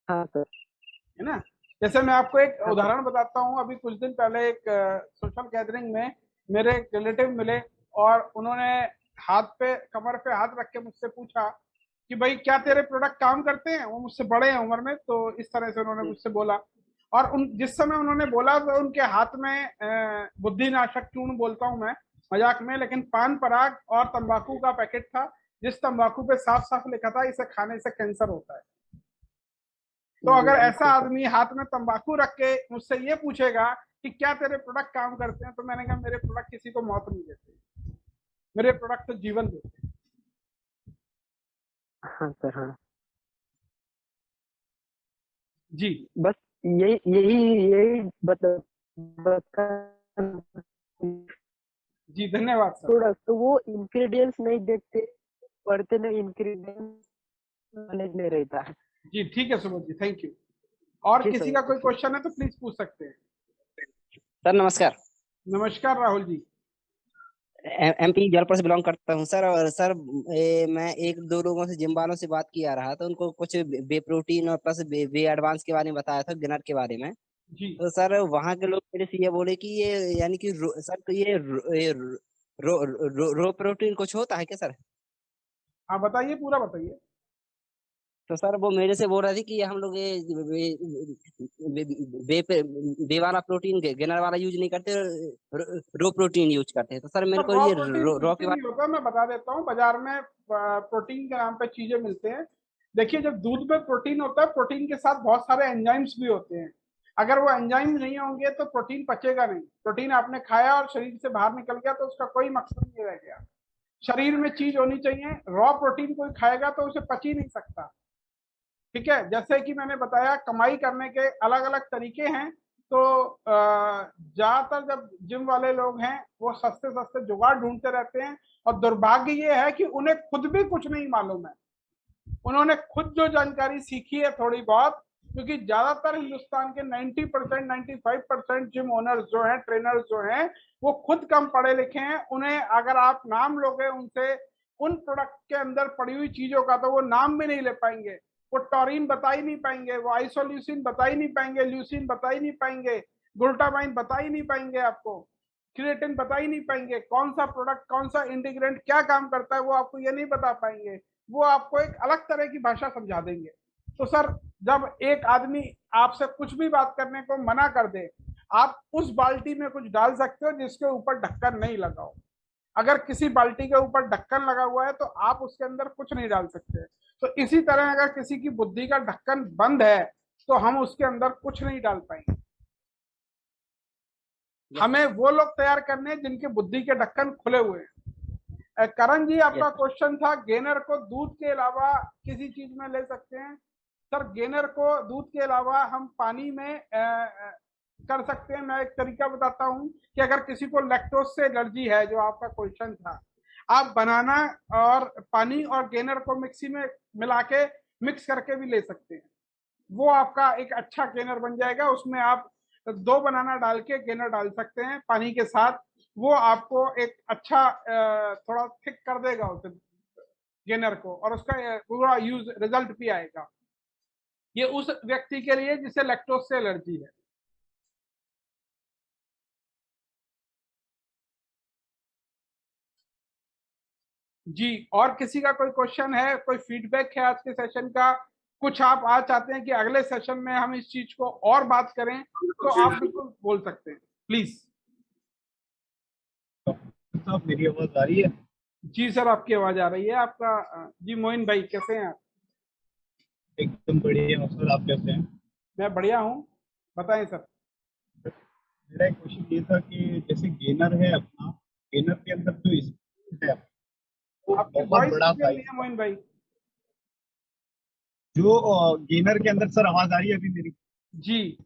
हाँ सर। है ना। जैसे मैं आपको एक हाँ सर। उदाहरण बताता हूँ। अभी कुछ दिन पहले एक सोशल गैदरिंग में मेरे एक रिलेटिव मिले, और उन्होंने हाथ पे, कमर पे हाथ रख के मुझसे पूछा कि भाई क्या तेरे प्रोडक्ट काम करते हैं। वो मुझसे बड़े हैं उम्र में, तो इस तरह से उन्होंने मुझसे बोला। और उन जिस समय उन्होंने बोला तो उनके हाथ में बुद्धिनाशक चूर्ण बोलता हूँ मैं मजाक में, लेकिन पान पराग और तंबाकू का पैकेट था, जिस तंबाकू पे साफ साफ लिखा था इसे खाने से कैंसर होता है। तो जी अगर ऐसा बिल्कुल सर। आदमी हाथ में तंबाकू रख के मुझसे ये पूछेगा कि क्या तेरे प्रोडक्ट काम करते हैं, तो मैंने कहा मेरे प्रोडक्ट किसी को मौत नहीं देते, मेरे प्रोडक्ट तो जीवन देते हैं। हाँ सर। हाँ। जी बस यही यही यही बता जी धन्यवाद सर। प्रोडक्ट, तो वो इंग्रेडिएंट्स नहीं देखते, पढ़ते नहीं, इंग्रेडिएंट्स नॉलेज नहीं रहता है। जी ठीक है सुबोध जी, थैंक यू। और जी किसी सर। का कोई जी क्वेश्चन है तो प्लीज पूछ सकते हैं। सर नमस्कार। नमस्कार राहुल जी। एमपी जबलपुर से बिलोंग करता हूँ सर। और सर मैं एक दो लोगों से, जिम वालों से बात किया रहा था, उनको कुछ बे प्रोटीन और प्लस बे एडवांस के बारे में बताया था, गिनर के बारे में। जी तो सर वहाँ के लोग मेरे से ये बोले कि ये यानी कि सर तो ये रो प्रोटीन कुछ होता है क्या सर? हाँ बताइए, पूरा बताइए। तो सर वो मेरे से बोल रहे थे कि हम लोग ये बे वाला प्रोटीन, गिनर वाला यूज नहीं करते, रो प्रोटीन यूज करते हैं। तो सर मेरे सर को रॉ ये प्रोटीन रो कुछ के भी नहीं बारे। होता, मैं बता देता हूँ। बाजार में प्रोटीन के नाम पे चीजें मिलते हैं। देखिए, जब दूध में प्रोटीन होता है, प्रोटीन के साथ बहुत सारे एंजाइम्स भी होते हैं। अगर वो एंजाइम नहीं होंगे तो प्रोटीन पचेगा नहीं। प्रोटीन आपने खाया और शरीर से बाहर निकल गया तो उसका कोई मकसद नहीं रह गया। शरीर में चीज होनी चाहिए। रॉ प्रोटीन कोई खाएगा तो उसे पच ही नहीं सकता। ठीक है, जैसे कि मैंने बताया, कमाई करने के अलग अलग तरीके हैं। तो ज्यादातर जब जिम वाले लोग हैं वो सस्ते सस्ते जुगाड़ ढूंढते रहते हैं, और दुर्भाग्य ये है कि उन्हें खुद भी कुछ नहीं मालूम है। उन्होंने खुद जो जानकारी सीखी है थोड़ी बहुत, क्योंकि ज्यादातर हिंदुस्तान के 90% 95% जिम ओनर्स जो हैं, ट्रेनर्स जो हैं, वो खुद कम पढ़े लिखे हैं। उन्हें अगर आप नाम लोगे उनसे उन प्रोडक्ट के अंदर पड़ी हुई चीजों का, तो वो नाम भी नहीं ले पाएंगे। वो टॉरिन बता ही नहीं पाएंगे, वो आइसोल्यूसिन बता ही नहीं पाएंगे, ल्यूसिन बता ही नहीं पाएंगे, ग्लूटामाइन बता ही नहीं पाएंगे आपको, क्रिएटिन बता ही नहीं पाएंगे। कौन सा प्रोडक्ट, कौन सा इंटीग्रेंट क्या काम करता है वो आपको ये नहीं बता पाएंगे। वो आपको एक अलग तरह की भाषा समझा देंगे। तो सर, जब एक आदमी आपसे कुछ भी बात करने को मना कर दे, आप उस बाल्टी में कुछ डाल सकते हो जिसके ऊपर ढक्कन नहीं लगा हो। अगर किसी बाल्टी के ऊपर ढक्कन लगा हुआ है तो आप उसके अंदर कुछ नहीं डाल सकते। तो इसी तरह अगर किसी की बुद्धि का ढक्कन बंद है तो हम उसके अंदर कुछ नहीं डाल पाएंगे। हमें वो लोग तैयार करने हैं जिनके बुद्धि के ढक्कन खुले हुए हैं। करण जी, आपका क्वेश्चन था गेनर को दूध के अलावा किसी चीज में ले सकते हैं? सर, गेनर को दूध के अलावा हम पानी में कर सकते हैं। मैं एक तरीका बताता हूं कि अगर किसी को लैक्टोज से एलर्जी है, जो आपका क्वेश्चन था, आप बनाना और पानी और गेनर को मिक्सी में मिला के मिक्स करके भी ले सकते हैं। वो आपका एक अच्छा गेनर बन जाएगा। उसमें आप 2 बनाना डाल के गेनर डाल सकते हैं पानी के साथ। वो आपको एक अच्छा थोड़ा थिक कर देगा उस गेनर को, और उसका पूरा यूज रिजल्ट भी आएगा। ये उस व्यक्ति के लिए जिसे लैक्टोज से एलर्जी है। जी, और किसी का कोई क्वेश्चन है, कोई फीडबैक है आज के सेशन का? कुछ आप आज चाहते हैं कि अगले सेशन में हम इस चीज को और बात करें, तो आप बिल्कुल बोल सकते हैं, प्लीज। साहब, मेरी आवाज आ रही है? जी सर, आपकी आवाज आ रही है। आपका जी मोइन भाई, कैसे हैं आप? एकदम बढ़िया हूँ सर, आप कैसे हैं? मैं बढ़िया हूँ, बताएं सर। मेरा एक क्वेश्चन ये था कि जैसे गेनर है अपना, गेनर के अंदर जो स्पून है वो आपकी बहुत वॉइस बड़ा क्लियर नहीं साइज है मोइन भाई। जो गेनर के अंदर, सर आवाज आ रही है अभी मेरी? जी,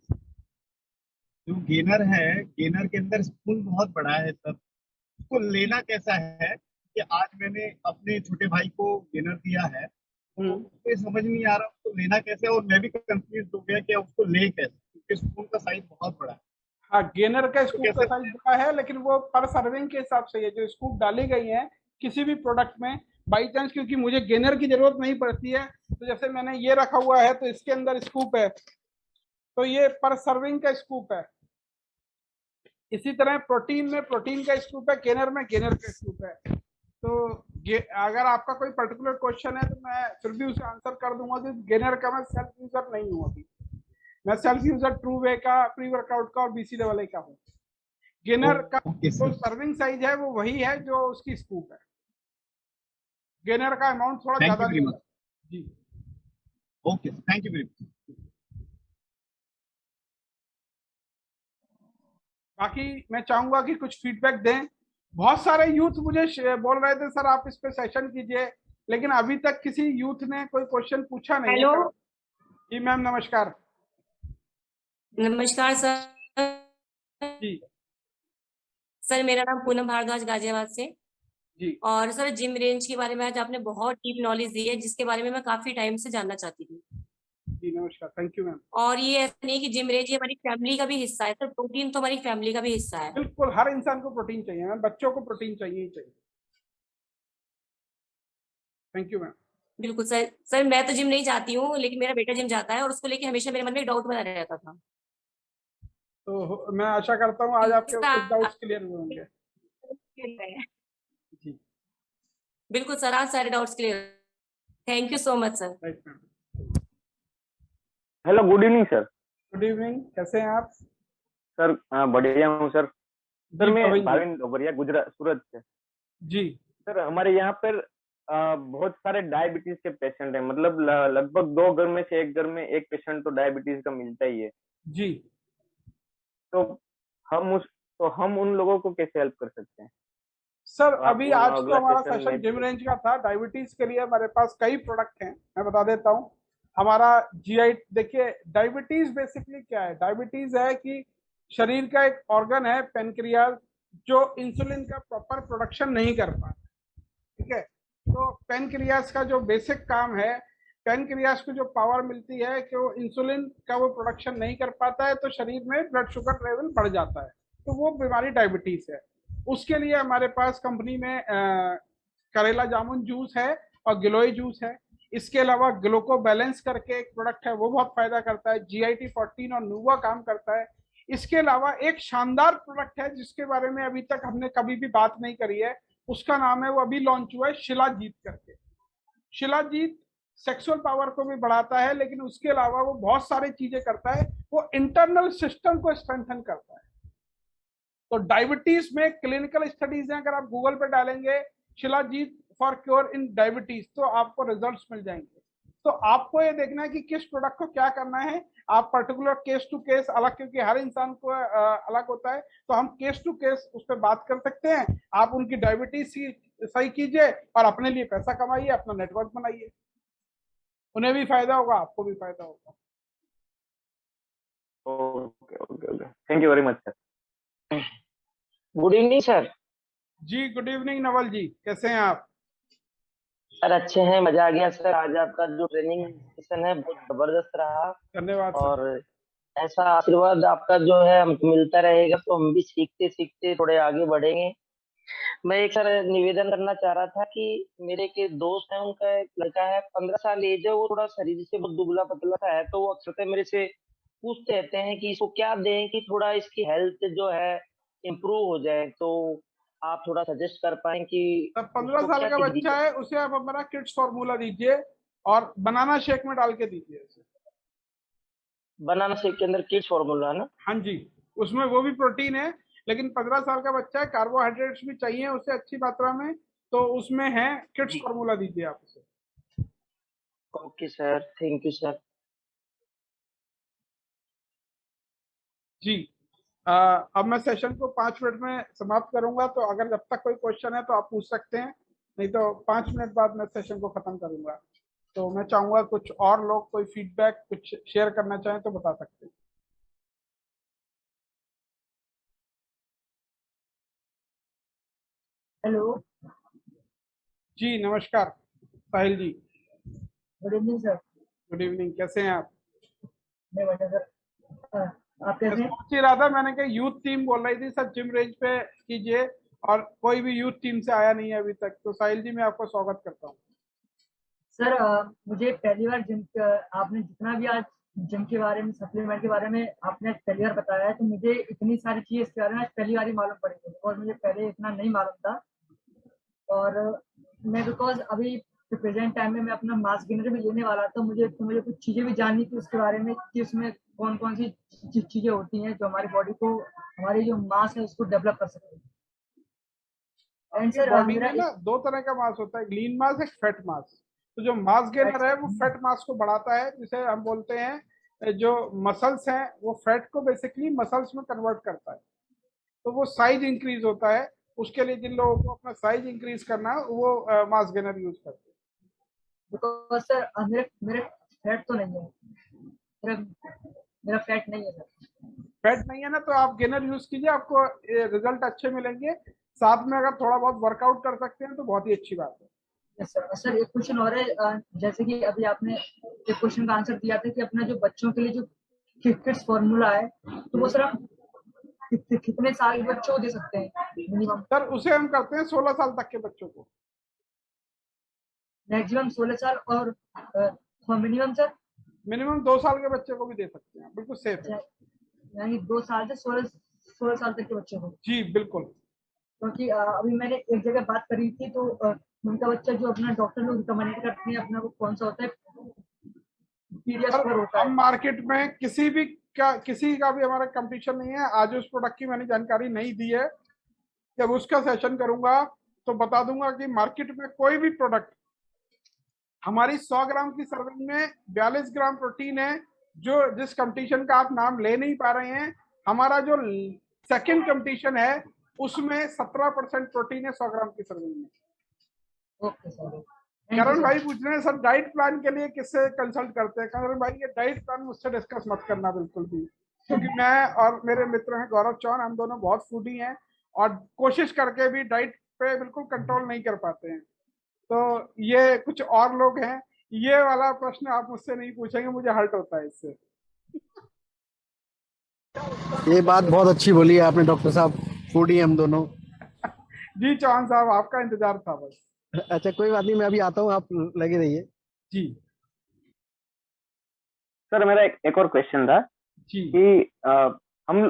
जो गेनर है, गेनर के अंदर स्पून बहुत बड़ा है सर, उसको लेना कैसा है? कि आज मैंने अपने छोटे भाई को गेनर दिया है, तो उसको समझ नहीं आ रहा उसको लेना कैसे, और मैं भी कंफ्यूज हो गया कि उसको ले कैसे, क्योंकि स्पून का साइज बहुत बड़ा है। हाँ, गेनर का तो स्कूप का कैसे? साइज बड़ा है, लेकिन वो पर सर्विंग के हिसाब से है। जो स्कूप डाली गई है किसी भी प्रोडक्ट में, बाई चांस क्योंकि मुझे गेनर की जरूरत नहीं पड़ती है, तो जैसे मैंने ये रखा हुआ है तो इसके अंदर स्कूप है, तो ये पर सर्विंग का स्कूप है। इसी तरह प्रोटीन में प्रोटीन का स्कूप है, गेनर में गेनर का स्कूप है। तो अगर आपका कोई पर्टिकुलर क्वेश्चन है तो मैं फिर भी उसे आंसर कर दूंगा कि गेनर का मैं सेल्फ यूजर नहीं हूँ अभी। मैं सेल्फ यूजर ट्रू वे का, प्री वर्कआउट का और BCAA का हूँ। गेनर का जो सर्विंग साइज है वो वही है जो उसकी स्कूप है। गेनर का अमाउंट थोड़ा ज्यादा है जी। Okay, thank you very much. बाकी मैं चाहूंगा कि कुछ फीडबैक दें। बहुत सारे यूथ मुझे बोल रहे थे सर आप इस पे सेशन कीजिए, लेकिन अभी तक किसी यूथ ने कोई क्वेश्चन पूछा नहीं है। हेलो जी मैम, नमस्कार। नमस्कार सर। जी सर, मेरा नाम पूनम भारद्वाज, गाजियाबाद से। जी और सर, जिम रेंज के बारे में आज आपने बहुत डीप नॉलेज दी है, जिसके बारे में मैं काफी टाइम से जानना चाहती थी। जी नमस्कार, थैंक यू मैम। और ये ऐसा नहीं कि जिम रेंज ये हमारी फैमिली का भी हिस्सा है, सर प्रोटीन तो हमारी फैमिली का भी हिस्सा है। बिल्कुल, हर इंसान को प्रोटीन चाहिए मैम, बच्चों को प्रोटीन चाहिए ही चाहिए। Thank you ma'am. बिल्कुल सर। सर मैं तो जिम नहीं जाती हूँ, लेकिन मेरा बेटा जिम जाता है और उसको लेके हमेशा मेरे मन में एक डाउट बना रहता था। तो मैं आशा करता हूँ आज आपके कुछ डाउट्स क्लियर हुए होंगे। जी बिल्कुल सर, आज सारे doubts clear. Thank you so much sir. Right ma'am. Hello, good evening sir. Good evening, कैसे हैं आप? सर बढ़िया हूँ सर। सर मैं भाविन जी। भाविन डोबरिया, गुजरात, सूरत से। जी सर हमारे यहाँ पर बहुत सारे डायबिटीज के पेशेंट हैं, मतलब लगभग 2 घर में से 1 घर में 1 पेशेंट तो डायबिटीज का मिलता ही है। जी तो हम उन लोगों को कैसे हेल्प कर सकते हैं? सर, तो आप अभी आज तो अगला हमारा सेशन सेशन में जिम रेंज का था। डायबिटीज के लिए हमारे पास कई प्रोडक्ट हैं, मैं बता देता हूँ। हमारा GI, देखिए डायबिटीज बेसिकली क्या है? डायबिटीज है कि शरीर का एक ऑर्गन है पेनक्रियाज, जो इंसुलिन का प्रॉपर प्रोडक्शन नहीं कर पाता। ठीक है, तो पेनक्रियाज का जो बेसिक काम है, पेनक्रियाज को जो पावर मिलती है कि वो इंसुलिन का वो प्रोडक्शन नहीं कर पाता है, तो शरीर में ब्लड शुगर लेवल बढ़ जाता है, तो वो बीमारी डायबिटीज है। उसके लिए हमारे पास कंपनी में करेला जामुन जूस है और गिलोय जूस है। इसके अलावा ग्लूको बैलेंस करके एक प्रोडक्ट है, वो बहुत फायदा करता है। GIT 14 और नुवा काम करता है। इसके अलावा एक शानदार प्रोडक्ट है जिसके बारे में अभी तक हमने कभी भी बात नहीं करी है, उसका नाम है, वो अभी लॉन्च हुआ है, शिलाजीत करके। शिलाजीत सेक्सुअल पावर को भी बढ़ाता है, लेकिन उसके अलावा वो बहुत सारी चीजें करता है। वो इंटरनल सिस्टम को स्ट्रेंथन करता है। तो डायबिटीज में क्लिनिकल स्टडीज हैं, अगर आप गूगल पे डालेंगे shilajit for cure in diabetes तो आपको रिजल्ट्स मिल जाएंगे। तो आपको ये देखना है कि किस प्रोडक्ट को क्या करना है। आप पर्टिकुलर केस टू केस अलग, क्योंकि हर इंसान को अलग होता है, तो हम केस टू केस उस पर बात कर सकते हैं। आप उनकी डायबिटीज सही कीजिए और अपने लिए पैसा कमाइए, अपना नेटवर्क बनाइए, उन्हें भी फायदा होगा, आपको भी फायदा होगा। Okay okay okay, thank you very much sir. Good evening sir. जी गुड इवनिंग नवल जी, कैसे हैं आप? सर अच्छे हैं, मजा आ गया सर। आज आपका जो ट्रेनिंग सेशन है बहुत जबरदस्त रहा, धन्यवाद सर। और ऐसा आशीर्वाद आपका जो है हमको मिलता रहेगा तो हम भी सीखते सीखते थोड़े आगे बढ़ेंगे। मैं एक सर निवेदन करना चाह रहा था कि मेरे के दोस्त है, उनका एक लड़का है 15 साल एज है, वो थोड़ा शरीर से बहुत दुबला पतला सा है, तो वो अक्सर मेरे से पूछते रहते हैं कि इसको क्या दें कि थोड़ा इसकी हेल्थ जो है इम्प्रूव हो जाए। तो आप थोड़ा सजेस्ट कर पाए कि 15 उसको साल क्या का चीज दी बच्चा है, उसे आप हमारा किड्स फॉर्मूला दीजिए और बनाना शेक में डाल के दीजिए उसे। बनाना शेक के अंदर किड्स फॉर्मूला है ना? हाँ जी, उसमें वो भी प्रोटीन है, लेकिन 15 साल का बच्चा है, कार्बोहाइड्रेट्स भी चाहिए उसे अच्छी मात्रा में, तो उसमें है किड्स जी फॉर्मूला दीजिए आप उसे। Okay sir, thank you sir. जी अब मैं सेशन को 5 मिनट में समाप्त करूंगा, तो अगर जब तक कोई क्वेश्चन है तो आप पूछ सकते हैं, नहीं तो 5 मिनट बाद मैं सेशन को खत्म करूंगा। तो मैं चाहूंगा कुछ और लोग कोई फीडबैक कुछ शेयर करना चाहें तो बता सकते हैं। हेलो, जी नमस्कार Sahil ji. Good evening sir. Good evening, कैसे हैं आप? मैं बढ़िया सर। आप मैं कैसे हैं? सोच ही रहा था, मैंने कहा यूथ टीम बोल रही थी सब जिम रेंज पे कीजिए, और कोई भी यूथ टीम से आया नहीं है अभी तक, तो साहिल जी मैं आपका स्वागत करता हूँ। सर मुझे पहली बार जिम आपने जितना भी आज जिम के बारे में, सप्लीमेंट के बारे में आपने पहली बार बताया है, तो मुझे इतनी सारी चीज़ इसके बारे में आज पहली बार ही मालूम पड़ी है, और मुझे पहले इतना नहीं मालूम था। और मैं बिकॉज अभी प्रेजेंट टाइम में मैं अपना मास गेनर भी लेने वाला था, मुझे कुछ चीज़ें भी जाननी थी उसके बारे में कि उसमें कौन कौन सी चीज़ें होती हैं जो हमारी बॉडी को, हमारी जो मास है उसको डेवलप कर सकती है। एंड सर बॉडी मेरा में ना दो तरह का मास होता है, एक लीन मास, एक फैट मास। तो जो मास गेनर है वो फैट मास को बढ़ाता है, जिसे हम बोलते हैं जो मसल्स हैं वो फैट को बेसिकली मसल्स में कन्वर्ट करता है, तो वो साइज इंक्रीज होता है। उसके लिए जिन लोगों को अपना साइज इंक्रीज करना है वो मास गेनर यूज करते हैं। बिकॉज सर मेरे फैट तो नहीं है, मेरा मेरा फैट नहीं है सर। फैट नहीं है ना, तो आप गेनर यूज कीजिए, आपको रिजल्ट अच्छे मिलेंगे। साथ में अगर थोड़ा बहुत वर्कआउट कर सकते हैं तो बहुत ही अच्छी बात है। Yes sir. सर एक क्वेश्चन और है, जैसे कि अभी आपने एक क्वेश्चन का आंसर दिया था कि अपना जो बच्चों के लिए जो किड्स फॉर्मूला है, तो वो सर हम कितने साल के बच्चों को दे सकते हैं मिनिमम? सर उसे हम करते हैं 16 साल तक के बच्चों को। मैक्सिमम 16 साल, और मिनिमम सर? मिनिमम 2 साल के बच्चे को भी दे सकते हैं, बिल्कुल सेफ है। यानी 2 साल से 16 साल तक के बच्चों को? जी बिल्कुल। क्योंकि अभी मैंने एक जगह बात करी थी, तो उनका बच्चा जो अपना डॉक्टर लोग रिकमेंड करते हैं अपना, वो कौन सा होता है, पीडियाश्योर होता है। हम मार्केट में किसी का भी हमारा कंपटीशन नहीं है। आज उस प्रोडक्ट की मैंने जानकारी नहीं दी है, जब उसका सेशन करूंगा तो बता दूंगा कि मार्केट में कोई भी प्रोडक्ट, हमारी 100 ग्राम की सर्विंग में 42 ग्राम प्रोटीन है। जो जिस कंपटीशन का आप नाम ले नहीं पा रहे हैं, हमारा जो सेकंड कंपटीशन है उसमें 17% प्रोटीन है 100 ग्राम की सर्विंग में। Okay sir. करण भाई पूछ रहे हैं सर डाइट प्लान के लिए किससे कंसल्ट करते हैं? करण भाई ये डाइट प्लान मुझसे डिस्कस मत करना बिल्कुल भी, क्योंकि मैं और मेरे मित्र हैं गौरव चौहान, हम दोनों बहुत फूडी हैं और कोशिश करके भी डाइट पे बिल्कुल कंट्रोल नहीं कर पाते हैं। तो ये कुछ और लोग हैं, ये वाला प्रश्न आप मुझसे नहीं पूछेंगे, मुझे हर्ट होता है इससे। ये बात बहुत अच्छी बोली है आपने डॉक्टर साहब, फूडी हम दोनों। जी चौहान साहब, आपका इंतजार था बस। अच्छा कोई बात नहीं, मैं अभी आता हूँ, आप लगे रहिए। जी सर मेरा एक और क्वेश्चन था जी कि हम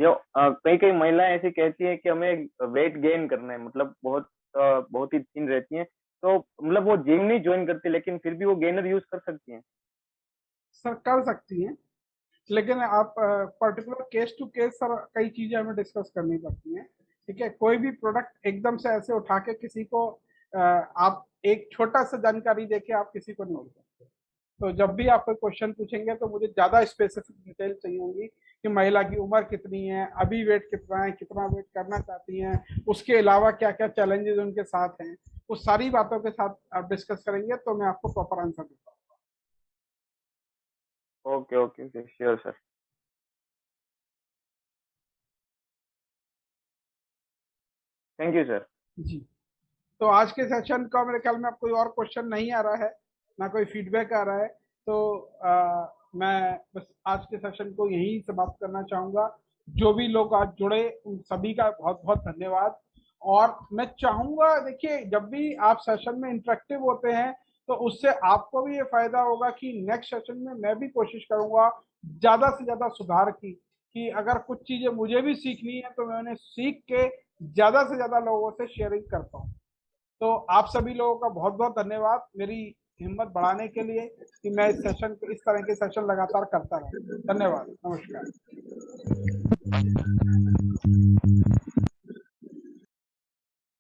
जो कई कई महिलाएं ऐसी कहती हैं कि हमें वेट गेन करना है, मतलब बहुत ही थिन रहती हैं, तो मतलब वो जिम नहीं ज्वाइन करती लेकिन फिर भी वो गेनर यूज कर सकती हैं? सर कर सकती हैं, लेकिन आप particular case to case sir कई चीजें हमें डिस्कस करनी पड़ती हैं। ठीक है, कोई भी प्रोडक्ट एकदम से ऐसे उठा के किसी को आप एक छोटा सा जानकारी देके आप किसी को नहीं बोल सकते। तो जब भी आप कोई क्वेश्चन पूछेंगे तो मुझे ज्यादा स्पेसिफिक डिटेल चाहिए होंगी कि महिला की उम्र कितनी है, अभी वेट कितना है, कितना वेट करना चाहती हैं, उसके अलावा क्या क्या चैलेंजेस उनके साथ हैं, उस सारी बातों के साथ आप डिस्कस करेंगे तो मैं आपको प्रॉपर आंसर दे पाऊंगा। Okay okay okay, sure sir. Thank you sir. जी, तो आज के सेशन का मेरे ख्याल में अब कोई और क्वेश्चन नहीं आ रहा है, ना कोई फीडबैक आ रहा है, तो मैं बस आज के सेशन को यही समाप्त करना चाहूंगा। जो भी लोग आज जुड़े उन सभी का बहुत बहुत धन्यवाद। और मैं चाहूंगा, देखिए, जब भी आप सेशन में इंटरेक्टिव होते हैं तो उससे आपको भी ये फायदा होगा कि नेक्स्ट सेशन में मैं भी कोशिश करूंगा ज्यादा से ज्यादा सुधार की, कि अगर कुछ चीजें मुझे भी सीखनी है तो मैं उन्हें सीख के ज्यादा से ज्यादा लोगों से शेयरिंग कर पाऊँ। तो आप सभी लोगों का बहुत बहुत धन्यवाद मेरी हिम्मत बढ़ाने के लिए कि मैं इस तरह के सेशन लगातार करता रहूं। धन्यवाद, नमस्कार।